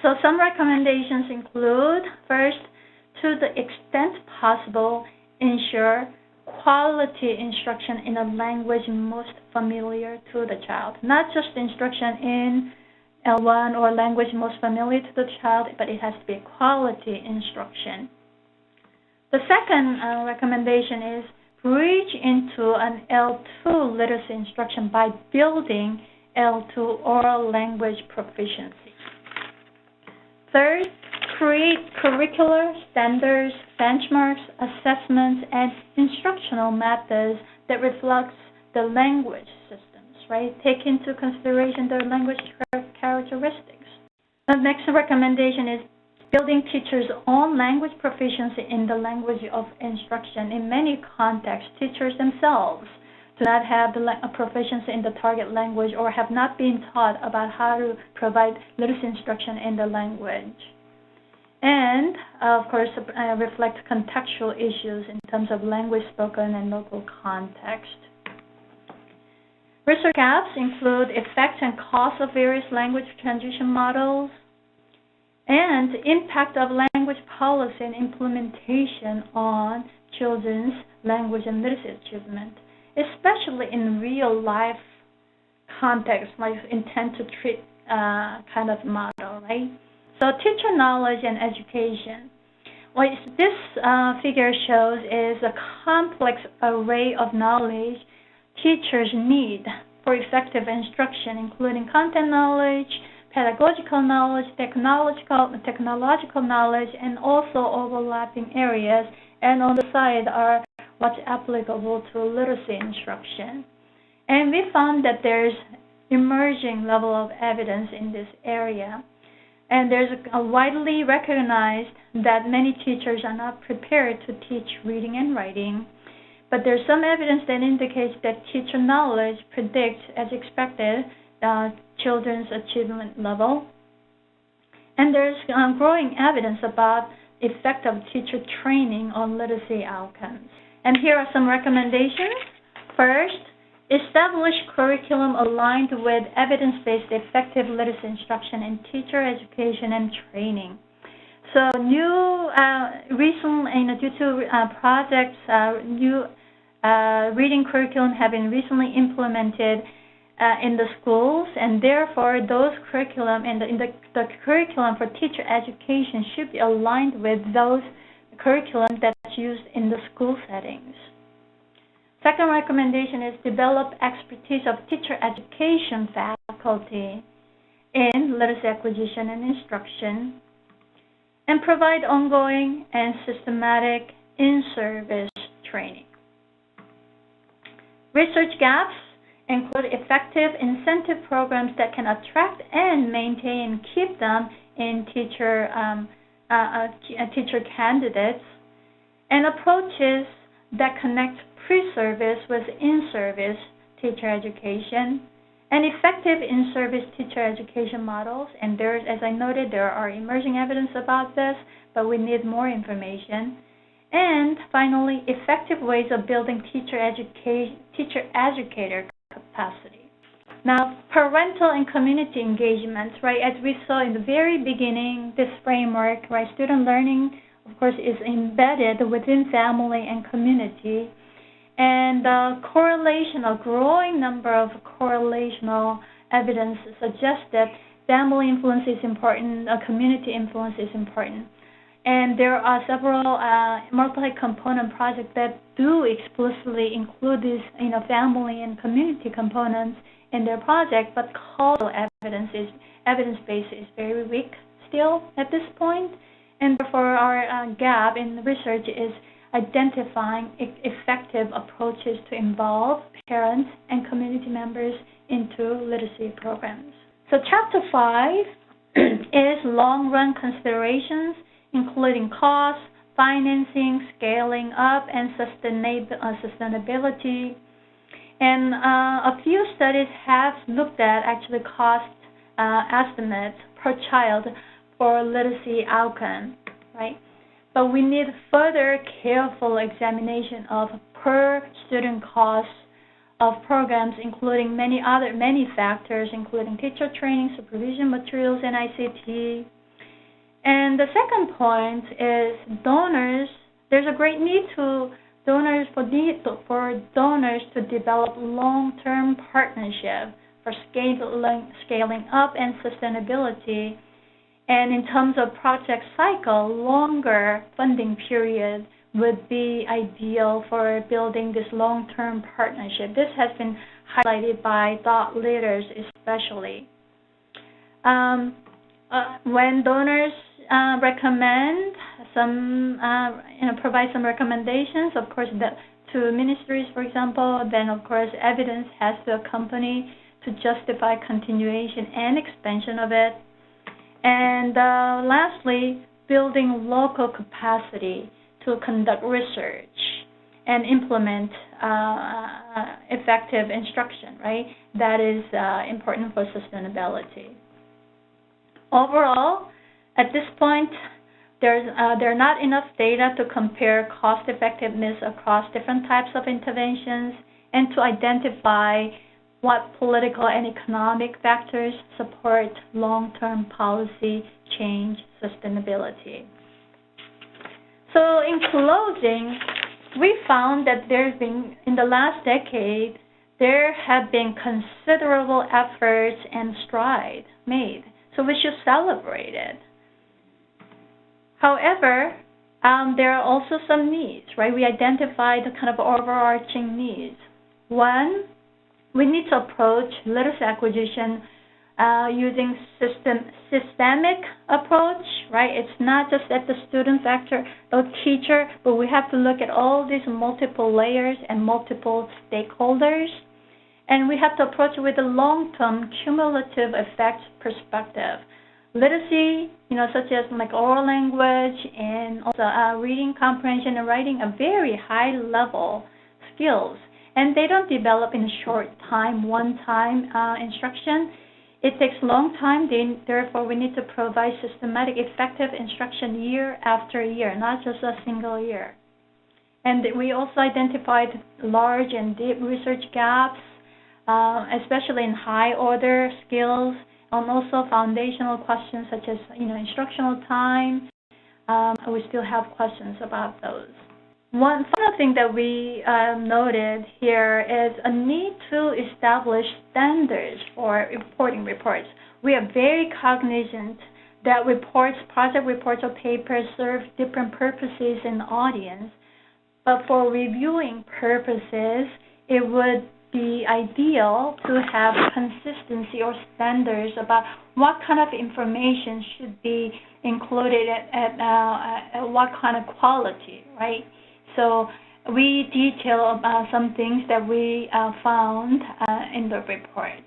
So some recommendations include, first, to the extent possible, ensure quality instruction in a language most familiar to the child. Not just instruction in L1 or language most familiar to the child, but it has to be quality instruction. The second recommendation is bridge into an L2 literacy instruction by building L2 oral language proficiency. Third, create curricular standards, benchmarks, assessments, and instructional methods that reflects the language systems, right? Take into consideration their language characteristics. The next recommendation is building teachers' own language proficiency in the language of instruction. In many contexts, teachers themselves do not have the proficiency in the target language or have not been taught about how to provide literacy instruction in the language. And, of course, reflect contextual issues in terms of language spoken and local context. Research gaps include effects and costs of various language transition models, and impact of language policy and implementation on children's language and literacy achievement, especially in real-life context, like intent to treat kind of model, right? So teacher knowledge and education. What this figure shows is a complex array of knowledge teachers need for effective instruction, including content knowledge, pedagogical knowledge, technological knowledge, and also overlapping areas. And on the side are what's applicable to literacy instruction. And we found that there's emerging level of evidence in this area. And there's a widely recognized that many teachers are not prepared to teach reading and writing. But there's some evidence that indicates that teacher knowledge predicts, as expected, children's achievement level. And there's growing evidence about effect of teacher training on literacy outcomes. And here are some recommendations. First, establish curriculum aligned with evidence-based effective literacy instruction in teacher education and training. So due to projects, new reading curriculum have been recently implemented in the schools, and therefore those curriculum and the curriculum for teacher education should be aligned with those curriculum that's used in the school settings. Second recommendation is develop expertise of teacher education faculty in literacy acquisition and instruction, and provide ongoing and systematic in-service training. Research gaps include effective incentive programs that can attract and maintain, keep them in teacher candidates. and approaches that connect pre-service with in-service teacher education, and effective in-service teacher education models. And there's, as I noted, there are emerging evidence about this, but we need more information. And finally, effective ways of building teacher-educator capacity. Now, parental and community engagement, right? As we saw in the very beginning, this framework, right? Student learning, of course, is embedded within family and community. And a growing number of correlational evidence suggests that family influence is important, community influence is important. And there are several multi-component projects that do explicitly include these, family and community components in their project, but causal evidence base is very weak still at this point. And therefore, our gap in research is identifying effective approaches to involve parents and community members into literacy programs. So Chapter 5 is long-run considerations, including cost, financing, scaling up, and sustainability. And a few studies have looked at actually cost estimates per child for literacy outcome, right? But we need further careful examination of per student costs of programs, including many factors, including teacher training, supervision materials, and ICT. And the second point is donors. There's a great need for donors to develop long-term partnership for scaling up and sustainability. And in terms of project cycle, longer funding period would be ideal for building this long-term partnership. This has been highlighted by thought leaders especially. When donors recommend provide some recommendations, of course, to ministries, for example, then of course evidence has to accompany to justify continuation and expansion of it. And lastly, building local capacity to conduct research and implement effective instruction, right? That is important for sustainability. Overall, at this point, there are not enough data to compare cost effectiveness across different types of interventions and to identify what political and economic factors support long-term policy change sustainability. So in closing, we found that in the last decade, there have been considerable efforts and strides made. So we should celebrate it. However, there are also some needs, right? We identified the kind of overarching needs. One, we need to approach literacy acquisition using systemic approach, right? It's not just at the student factor or teacher, but we have to look at all these multiple layers and multiple stakeholders. And we have to approach it with a long-term cumulative effects perspective. Literacy, such as like oral language and also reading, comprehension, and writing are very high-level skills. And they don't develop in a short time, one-time instruction. It takes a long time. Therefore, we need to provide systematic, effective instruction year after year, not just a single year. And we also identified large and deep research gaps, especially in high-order skills, and also foundational questions such as, instructional time. We still have questions about those. One final thing that we noted here is a need to establish standards for reporting reports. We are very cognizant that project reports or papers serve different purposes in the audience, but for reviewing purposes, it would be ideal to have consistency or standards about what kind of information should be included at what kind of quality, right? So we detail about some things that we found in the report.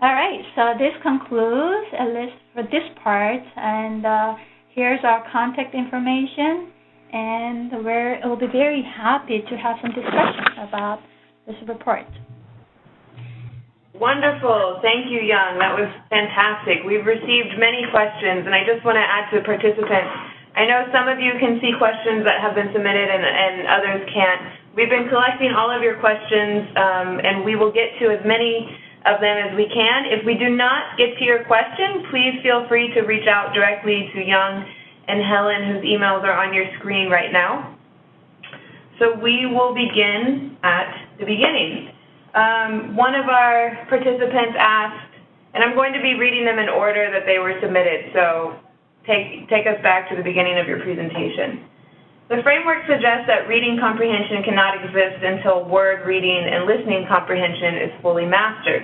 All right, so this concludes at least for this part, and here's our contact information. and we'll be very happy to have some discussion about this report. Wonderful. Thank you, Young. That was fantastic. We've received many questions, and I just want to add to participants. I know some of you can see questions that have been submitted and others can't. We've been collecting all of your questions, and we will get to as many of them as we can. If we do not get to your question, please feel free to reach out directly to Young and Helen, whose emails are on your screen right now. So we will begin at the beginning. One of our participants asked, and I'm going to be reading them in order that they were submitted, so take us back to the beginning of your presentation. The framework suggests that reading comprehension cannot exist until word reading and listening comprehension is fully mastered.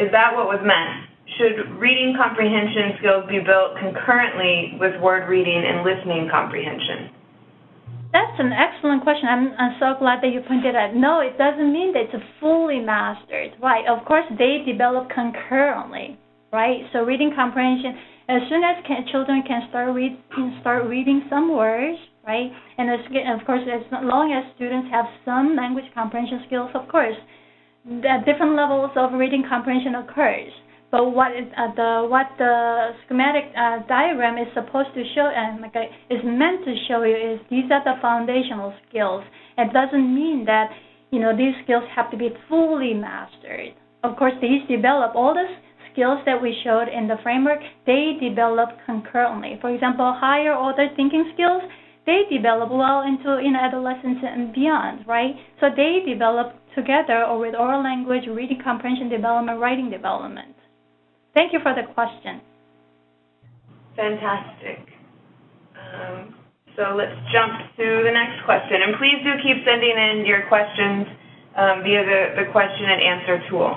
Is that what was meant? Should reading comprehension skills be built concurrently with word reading and listening comprehension? That's an excellent question. I'm so glad that you pointed out. No, it doesn't mean that it's fully mastered, right? Of course, they develop concurrently, right? So reading comprehension, as soon as children can start reading some words, right? And of course, as long as students have some language comprehension skills, of course, the different levels of reading comprehension occurs. But what the schematic diagram is supposed to show and is meant to show you is these are the foundational skills. It doesn't mean that these skills have to be fully mastered. Of course, these develop all the skills that we showed in the framework. They develop concurrently. For example, higher order thinking skills, they develop well into adolescence and beyond, right? So they develop together or with oral language, reading comprehension development, writing development. Thank you for the question. Fantastic. So let's jump to the next question. And please do keep sending in your questions via the question and answer tool.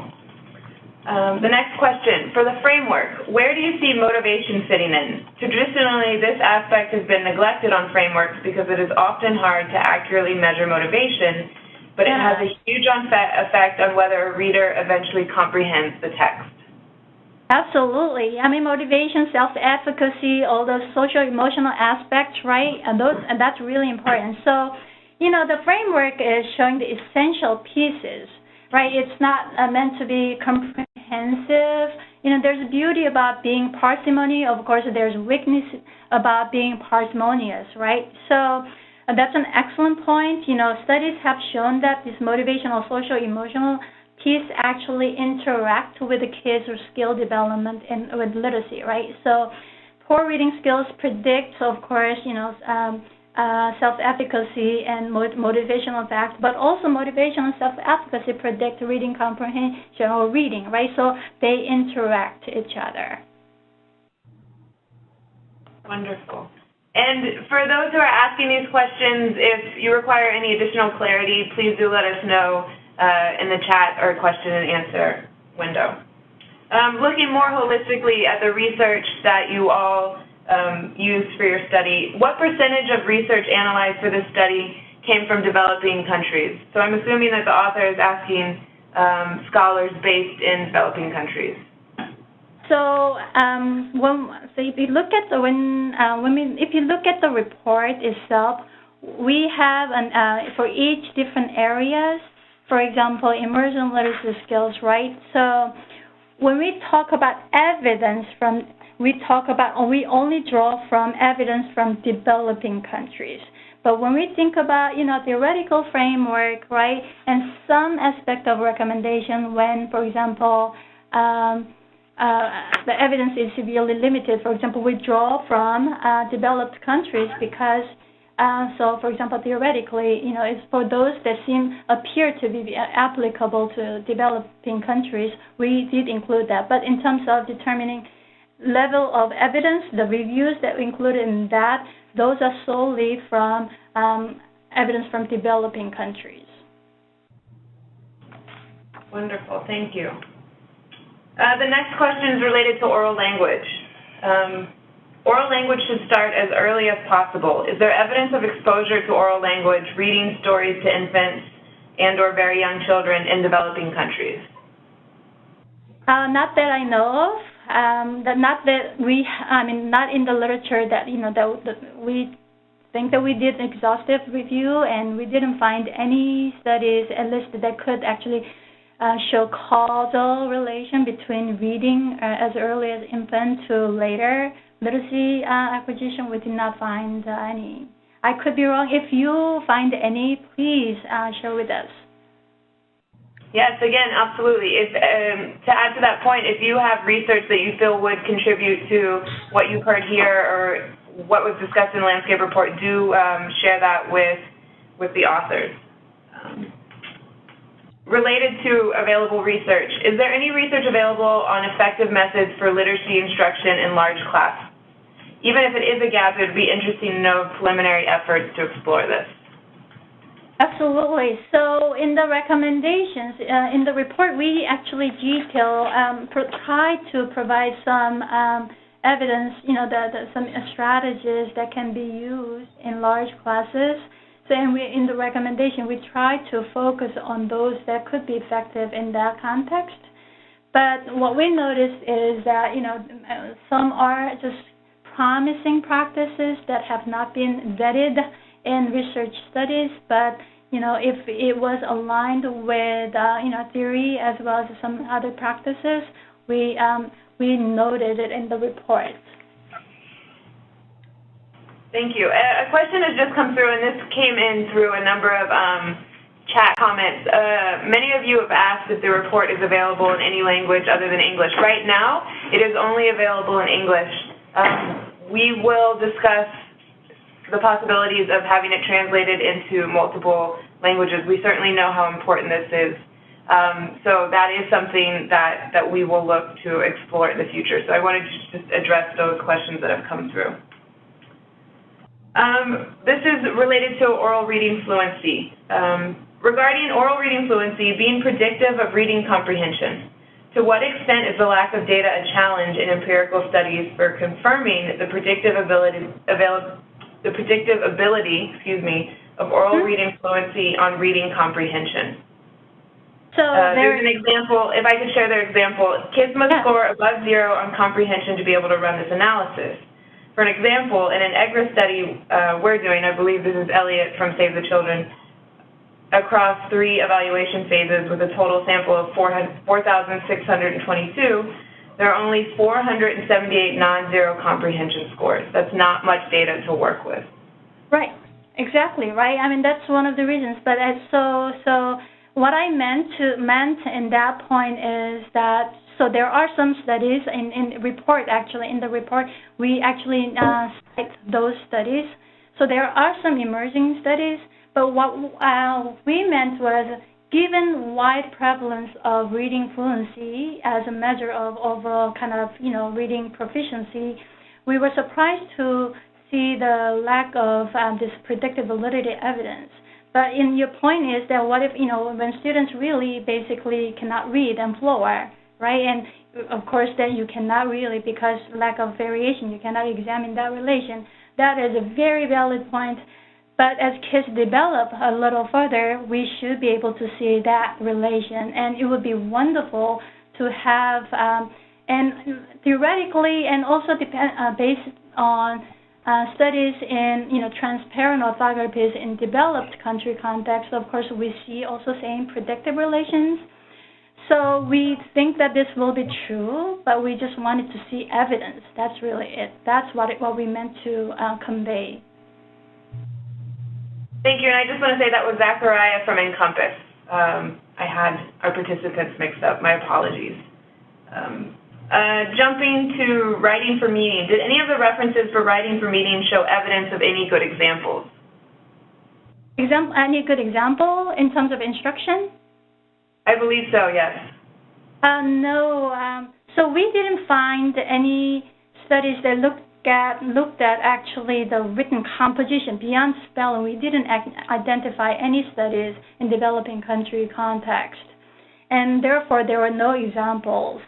The next question, for the framework, where do you see motivation fitting in? Traditionally, this aspect has been neglected on frameworks because it is often hard to accurately measure motivation, but it has a huge effect on whether a reader eventually comprehends the text. Absolutely. I mean, motivation, self-efficacy, all those social-emotional aspects, right? And that's really important. So, the framework is showing the essential pieces, right? It's not meant to be comprehensive. There's beauty about being parsimony. Of course, there's weakness about being parsimonious, right? So that's an excellent point. Studies have shown that this motivational, social-emotional piece actually interact with the kids' or skill development and with literacy, right? So poor reading skills predict, of course, self-efficacy and motivational facts, but also motivation and self-efficacy predict reading comprehension or reading, right? So they interact each other. Wonderful. And for those who are asking these questions, if you require any additional clarity, please do let us know in the chat or question and answer window. Looking more holistically at the research that you all used for your study, what percentage of research analyzed for this study came from developing countries? So I'm assuming that the author is asking scholars based in developing countries. So, if you look at the report itself, we have for each different areas. For example, emergent literacy skills, right? So when we talk about evidence we only draw from evidence from developing countries. But when we think about, theoretical framework, right, and some aspect of recommendation when, for example, the evidence is severely limited. For example, we draw from developed countries because so, for example, theoretically, it's for those that appear to be applicable to developing countries, we did include that. But in terms of determining level of evidence, the reviews that we included in that, those are solely from evidence from developing countries. Wonderful, thank you. The next question is related to oral language. Oral language should start as early as possible. Is there evidence of exposure to oral language, reading stories to infants and or very young children in developing countries? Not that I know of. Not in the literature that that think that we did an exhaustive review, and we didn't find any studies, at least that could actually show causal relation between reading as early as infant to later literacy acquisition. We did not find any. I could be wrong. If you find any, please share with us. Yes, again, absolutely. If, to add to that point, if you have research that you feel would contribute to what you've heard here or what was discussed in the landscape report, do share that with the authors. Related to available research, is there any research available on effective methods for literacy instruction in large class? Even if it is a gap, it would be interesting to know preliminary efforts to explore this. Absolutely. So in the recommendations, in the report, we actually try to provide some evidence, some strategies that can be used in large classes. So in the recommendation, we try to focus on those that could be effective in that context. But what we noticed is that, some are just promising practices that have not been vetted in research studies, but, if it was aligned with, theory as well as some other practices, we noted it in the report. Thank you. A question has just come through, and this came in through a number of chat comments. Many of you have asked if the report is available in any language other than English. Right now, it is only available in English. We will discuss the possibilities of having it translated into multiple languages. We certainly know how important this is. So that is something that we will look to explore in the future. So I wanted to just address those questions that have come through. This is related to oral reading fluency. Regarding oral reading fluency being predictive of reading comprehension, to what extent is the lack of data a challenge in empirical studies for confirming the predictive ability of oral reading fluency on reading comprehension? So there's an example, if I could share their example. Kids must score above 0 on comprehension to be able to run this analysis. For an example, in an EGRA study we're doing, I believe this is Elliot from Save the Children, across 3 evaluation phases with a total sample of 4,622, there are only 478 non-zero comprehension scores. That's not much data to work with. Right, exactly, right? I mean, that's one of the reasons. But so what I meant in that point is that, so there are some studies in the report, actually. In the report, we actually cite those studies. So there are some emerging studies, but what we meant was, given wide prevalence of reading fluency as a measure of overall kind of, reading proficiency, we were surprised to see the lack of this predictive validity evidence. But your point is that what if, when students really basically cannot read and floor, right? And of course, then you cannot really, because lack of variation, you cannot examine that relation. That is a very valid point. But as kids develop a little further, we should be able to see that relation. And it would be wonderful to have, and theoretically, and also based on studies in, transparent orthographies in developed country context, of course, we see also same predictive relations. So we think that this will be true, but we just wanted to see evidence. That's really it. That's what we meant to convey. Thank you, and I just want to say that was Zachariah from Encompass. I had our participants mixed up. My apologies. Jumping to writing for meaning. Did any of the references for writing for meaning show evidence of any good examples? Any good example in terms of instruction? I believe so, yes. No. So we didn't find any studies that looked at actually the written composition beyond spelling. We didn't identify any studies in developing country context, and therefore there were no examples.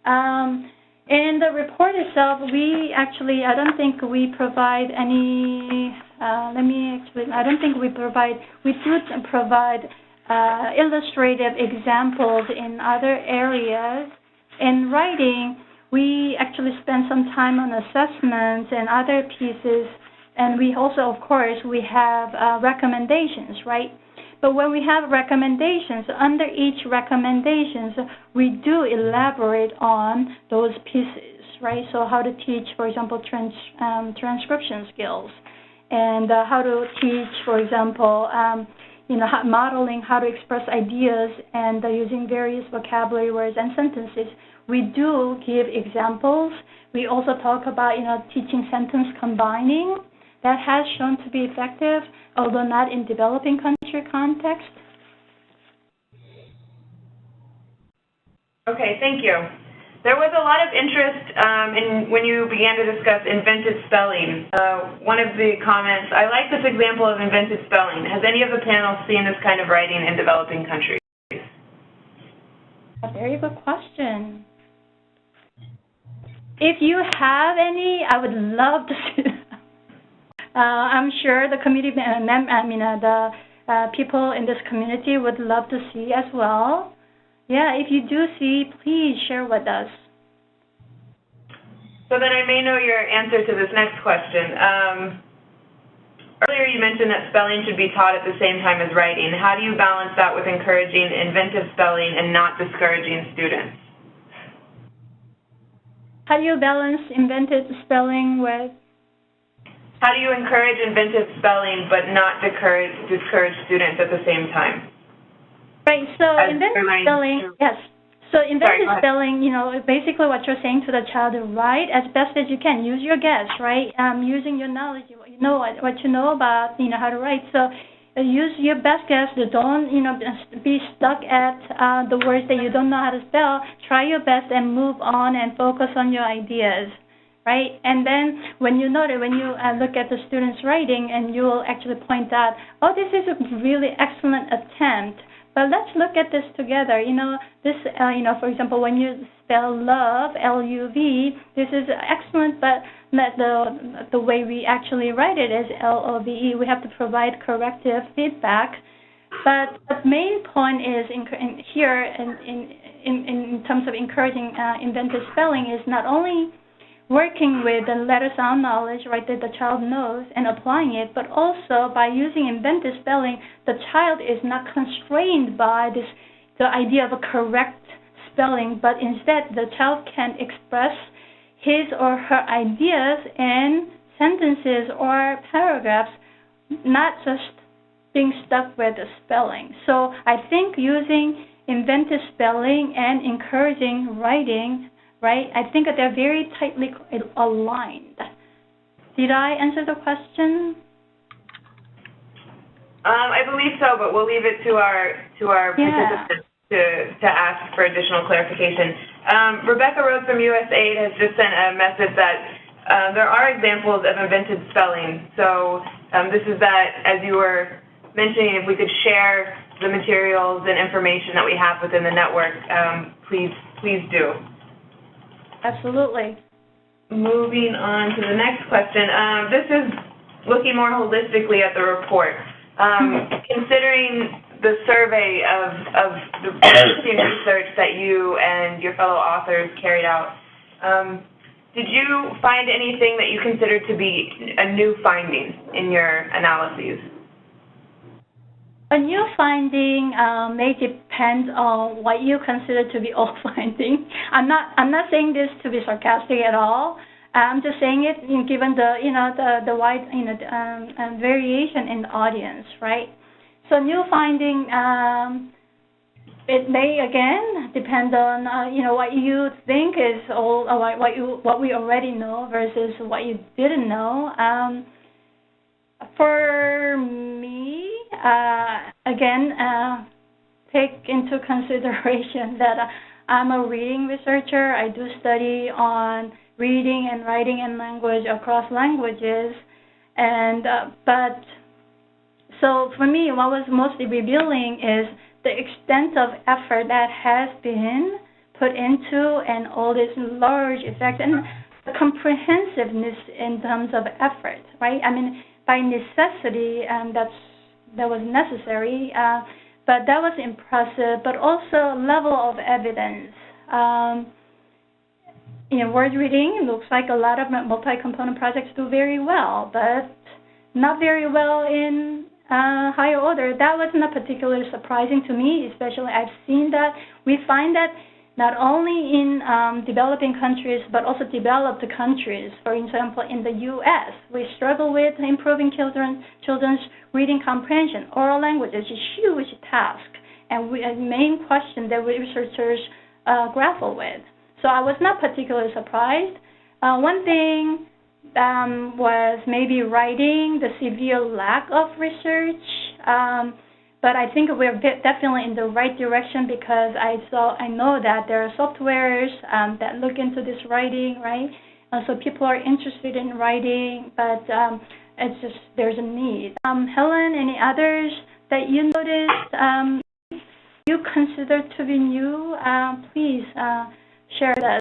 In the report itself, we actually, I don't think we provide any. I don't think we provide. We do provide illustrative examples in other areas. In writing, we actually spend some time on assessments and other pieces And we also, of course, we have recommendations, right? But when we have recommendations, under each recommendations, we do elaborate on those pieces, right? So how to teach, for example, transcription skills, and how to teach, for example, modeling how to express ideas and using various vocabulary words and sentences. We do give examples. We also talk about, teaching sentence combining. That has shown to be effective, although not in developing country context. Okay, thank you. There was a lot of interest when you began to discuss invented spelling. One of the comments, I like this example of invented spelling. Has any of the panel seen this kind of writing in developing countries? A very good question. If you have any, I would love to see them. I'm sure the community, the people in this community would love to see as well. Yeah, if you do see, please share with us. So then I may know your answer to this next question. Earlier you mentioned that spelling should be taught at the same time as writing. How do you balance that with encouraging inventive spelling and not discouraging students? How do you balance inventive spelling with? How do you encourage inventive spelling but not discourage students at the same time? Right, so inventive spelling, yes. So inventive spelling, basically what you're saying to the child, write as best as you can. Use your guess, right? Using your knowledge, what you know about, how to write. So use your best guess. Don't, be stuck at the words that you don't know how to spell. Try your best and move on and focus on your ideas. Right, and then when you look at the student's writing, and you will actually point out, oh, this is a really excellent attempt. But let's look at this together. For example, when you spell love, L-U-V, this is excellent, but the way we actually write it is L-O-V-E. We have to provide corrective feedback. But the main point is in terms of encouraging inventive spelling is not only working with the letter sound knowledge, right, that the child knows and applying it, but also by using inventive spelling, the child is not constrained by the idea of a correct spelling, but instead the child can express his or her ideas in sentences or paragraphs, not just being stuck with the spelling. So I think using inventive spelling and encouraging writing, right, I think that they're very tightly aligned. Did I answer the question? I believe so, but we'll leave it to our participants to ask for additional clarification. Rebecca Rose from USAID has just sent a message that there are examples of invented spelling. So this is that, as you were mentioning, if we could share the materials and information that we have within the network, please do. Absolutely. Moving on to the next question. This is looking more holistically at the report. Considering the survey of the research that you and your fellow authors carried out, did you find anything that you considered to be a new finding in your analyses? A new finding may depend on what you consider to be old finding. I'm not saying this to be sarcastic at all. I'm just saying it given the wide variation in the audience, right? So new finding, it may again depend on what you think is old, or what we already know versus what you didn't know. For me, again, take into consideration that I'm a reading researcher. I do study on reading and writing and language across languages, but so for me, what was mostly revealing is the extent of effort that has been put into and all this large effect and the comprehensiveness in terms of effort, right? I mean, by necessity, that was necessary, but that was impressive, but also level of evidence. In word reading, it looks like a lot of multi-component projects do very well, but not very well in higher order. That was not particularly surprising to me, especially I've seen that. We find that not only in developing countries, but also developed countries. For example, in the U.S., we struggle with improving children's reading comprehension. Oral language is a huge task, and a main question that researchers grapple with. So I was not particularly surprised. One thing was maybe writing, the severe lack of research. But I think we're definitely in the right direction because I know that there are softwares that look into this writing, right? So people are interested in writing, but it's just there's a need. Helen, any others that you noticed you consider to be new? Please share that.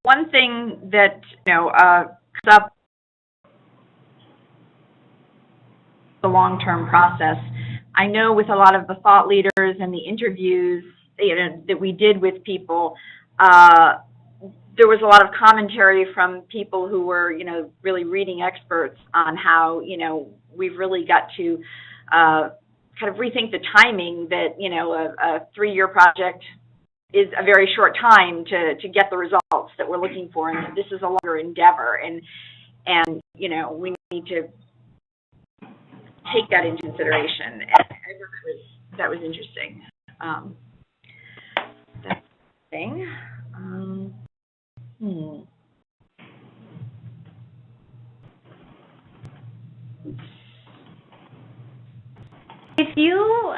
One thing that comes up the long-term process. I know with a lot of the thought leaders and the interviews that we did with people, there was a lot of commentary from people who were really reading experts on how we've really got to kind of rethink the timing that a 3-year project is a very short time to get the results that we're looking for, and this is a longer endeavor, and we need to take that into consideration. And I thought that was interesting. That thing. If you,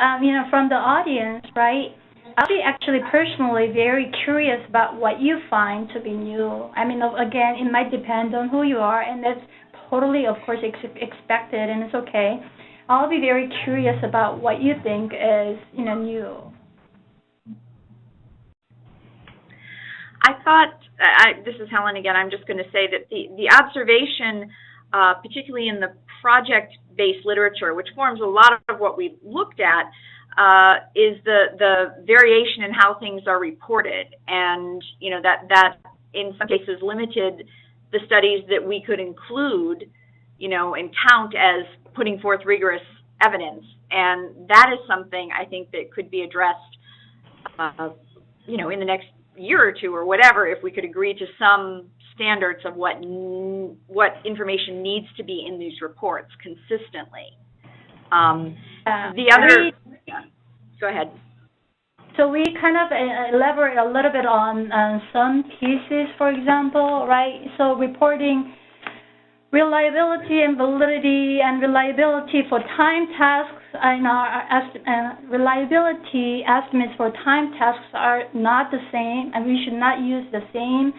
from the audience, right? I'll be actually personally very curious about what you find to be new. I mean, again, it might depend on who you are, and that's totally, of course, expected, and it's okay. I'll be very curious about what you think is, new. I thought, this is Helen again, I'm just going to say that the observation, particularly in the project-based literature, which forms a lot of what we looked at, is the variation in how things are reported, and that in some cases limited the studies that we could include, and count as putting forth rigorous evidence, and that is something I think that could be addressed, in the next year or two or whatever, if we could agree to some standards of what information needs to be in these reports consistently. The other. Go ahead. So we kind of elaborate a little bit on some cases, for example, right? So reporting reliability and validity, and reliability for time tasks in our reliability estimates for time tasks are not the same, and we should not use the same.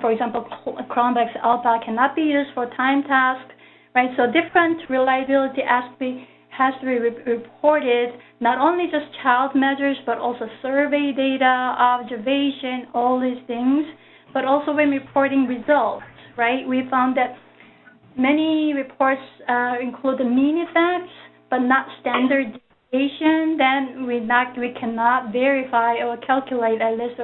For example, Cronbach's alpha cannot be used for time tasks, right? So different reliability aspects has to be reported, not only just child measures, but also survey data, observation, all these things, but also when reporting results, right? We found that many reports include the mean effects, but not standard deviation. Then we cannot verify or calculate at least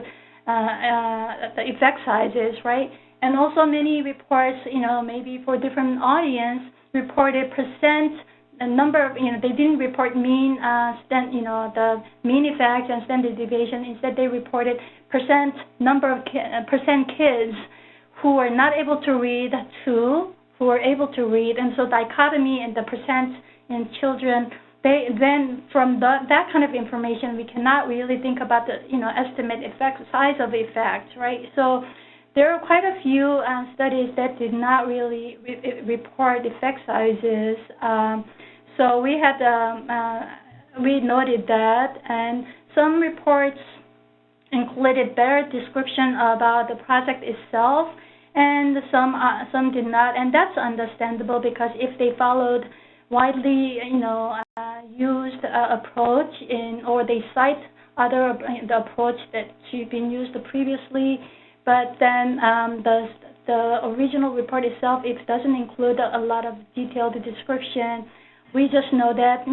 the effect sizes, right? And also many reports, maybe for different audience, reported percent. A number of, they didn't report mean, the mean effect and standard deviation. Instead, they reported number of percent kids who were not able to read to who were able to read, and so dichotomy in the percent in children. Then from that kind of information, we cannot really think about the estimate effect size of the effect, right? So there are quite a few studies that did not really report effect sizes. So we had we noted that, and some reports included better description about the project itself, and some did not, and that's understandable because if they followed widely used approach or they cite the approach that had been used previously, but then the original report itself, it doesn't include a lot of detailed description. We just know that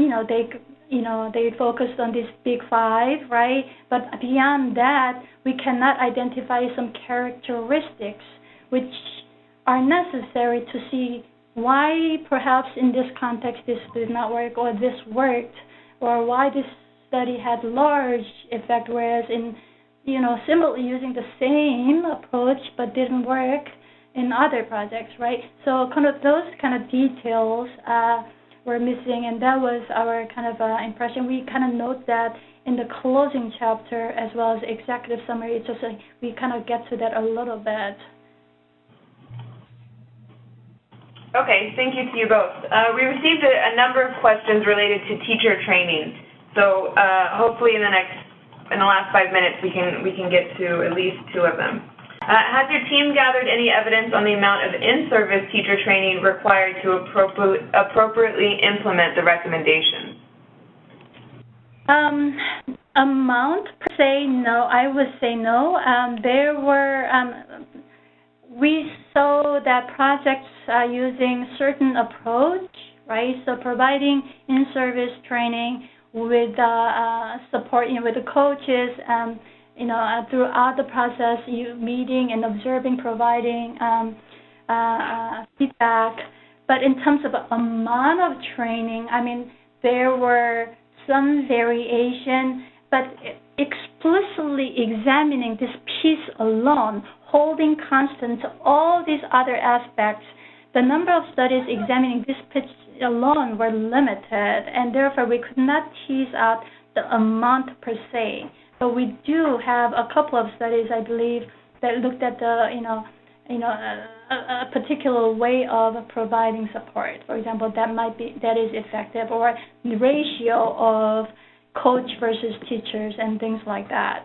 they focused on these big five, right? But beyond that, we cannot identify some characteristics which are necessary to see why perhaps in this context this did not work or this worked, or why this study had large effect, whereas in, similarly using the same approach but didn't work in other projects, right? So kind of those kind of details were missing, and that was our kind of impression. We kind of note that in the closing chapter as well as executive summary. It's just we kind of get to that a little bit. Okay, thank you to you both. We received a number of questions related to teacher training. So hopefully in the last 5 minutes we can get to at least 2 of them. Has your team gathered any evidence on the amount of in-service teacher training required to appropriately implement the recommendations? Amount per se, no. I would say no. There were. We saw that projects are using certain approach, right? So providing in-service training with support, with the coaches, throughout the process, meeting and observing, providing feedback. But in terms of amount of training, there were some variation, but explicitly examining this piece alone, holding constant to all these other aspects, the number of studies examining this piece alone were limited, and therefore we could not tease out the amount per se. But we do have a couple of studies, I believe, that looked at the, a particular way of providing support. For example, that is effective, or the ratio of coach versus teachers and things like that.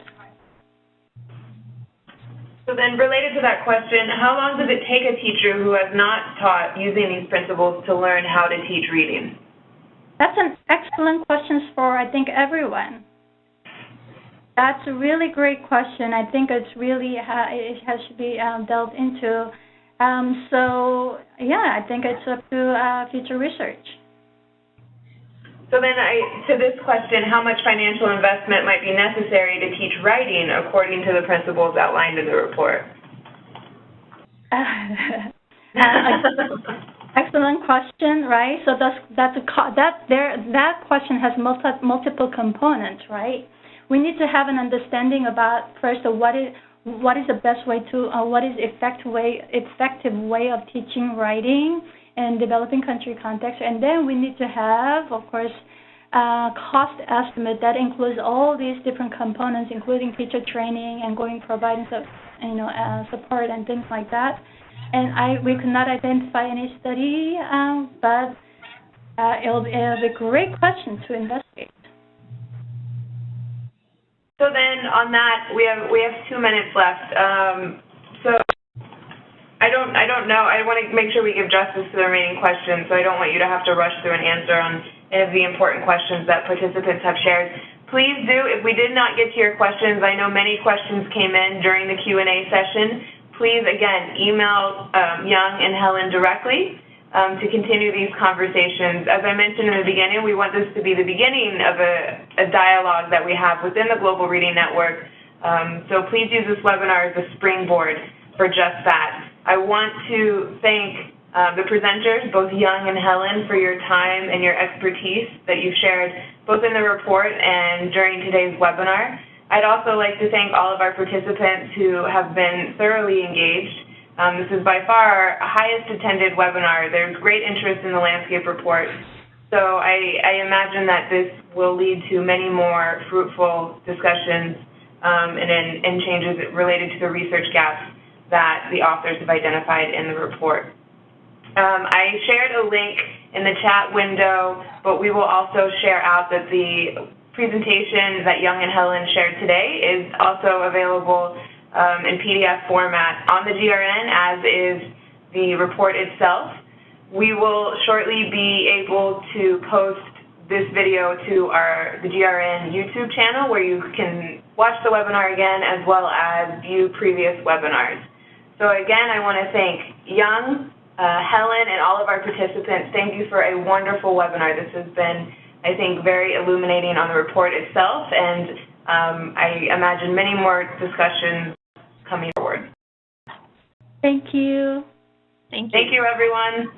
So then, related to that question, how long does it take a teacher who has not taught using these principles to learn how to teach reading? That's an excellent question for, I think, everyone. That's a really great question. I think it's really, it has to be delved into. So, yeah, I think it's up to future research. So then, to this question, how much financial investment might be necessary to teach writing according to the principles outlined in the report? Excellent question, right? So that question has multiple components, right? We need to have an understanding about first what is the best way to what is effective way of teaching writing in developing country context, and then we need to have, of course, cost estimate that includes all these different components, including teacher training and providing support and things like that. And we could not identify any study, but it'll be a great question to investigate. So then, on that, we have 2 minutes left. So I don't know. I want to make sure we give justice to the remaining questions, so I don't want you to have to rush through an answer on any of the important questions that participants have shared. Please do, if we did not get to your questions, I know many questions came in during the Q&A session. Please, again, email Young and Helen directly to continue these conversations. As I mentioned in the beginning, we want this to be the beginning of a dialogue that we have within the Global Reading Network. So please use this webinar as a springboard for just that. I want to thank the presenters, both Young and Helen, for your time and your expertise that you've shared both in the report and during today's webinar. I'd also like to thank all of our participants who have been thoroughly engaged. This is by far our highest attended webinar. There's great interest in the landscape report. So I imagine that this will lead to many more fruitful discussions and changes related to the research gaps that the authors have identified in the report. I shared a link in the chat window, but we will also share out that the presentation that Young and Helen shared today is also available in PDF format on the GRN, as is the report itself. We will shortly be able to post this video to the GRN YouTube channel, where you can watch the webinar again as well as view previous webinars. So again, I want to thank Young, Helen, and all of our participants. Thank you for a wonderful webinar. This has been I think, very illuminating on the report itself, and I imagine many more discussions coming forward. Thank you. Thank you. Thank you, everyone.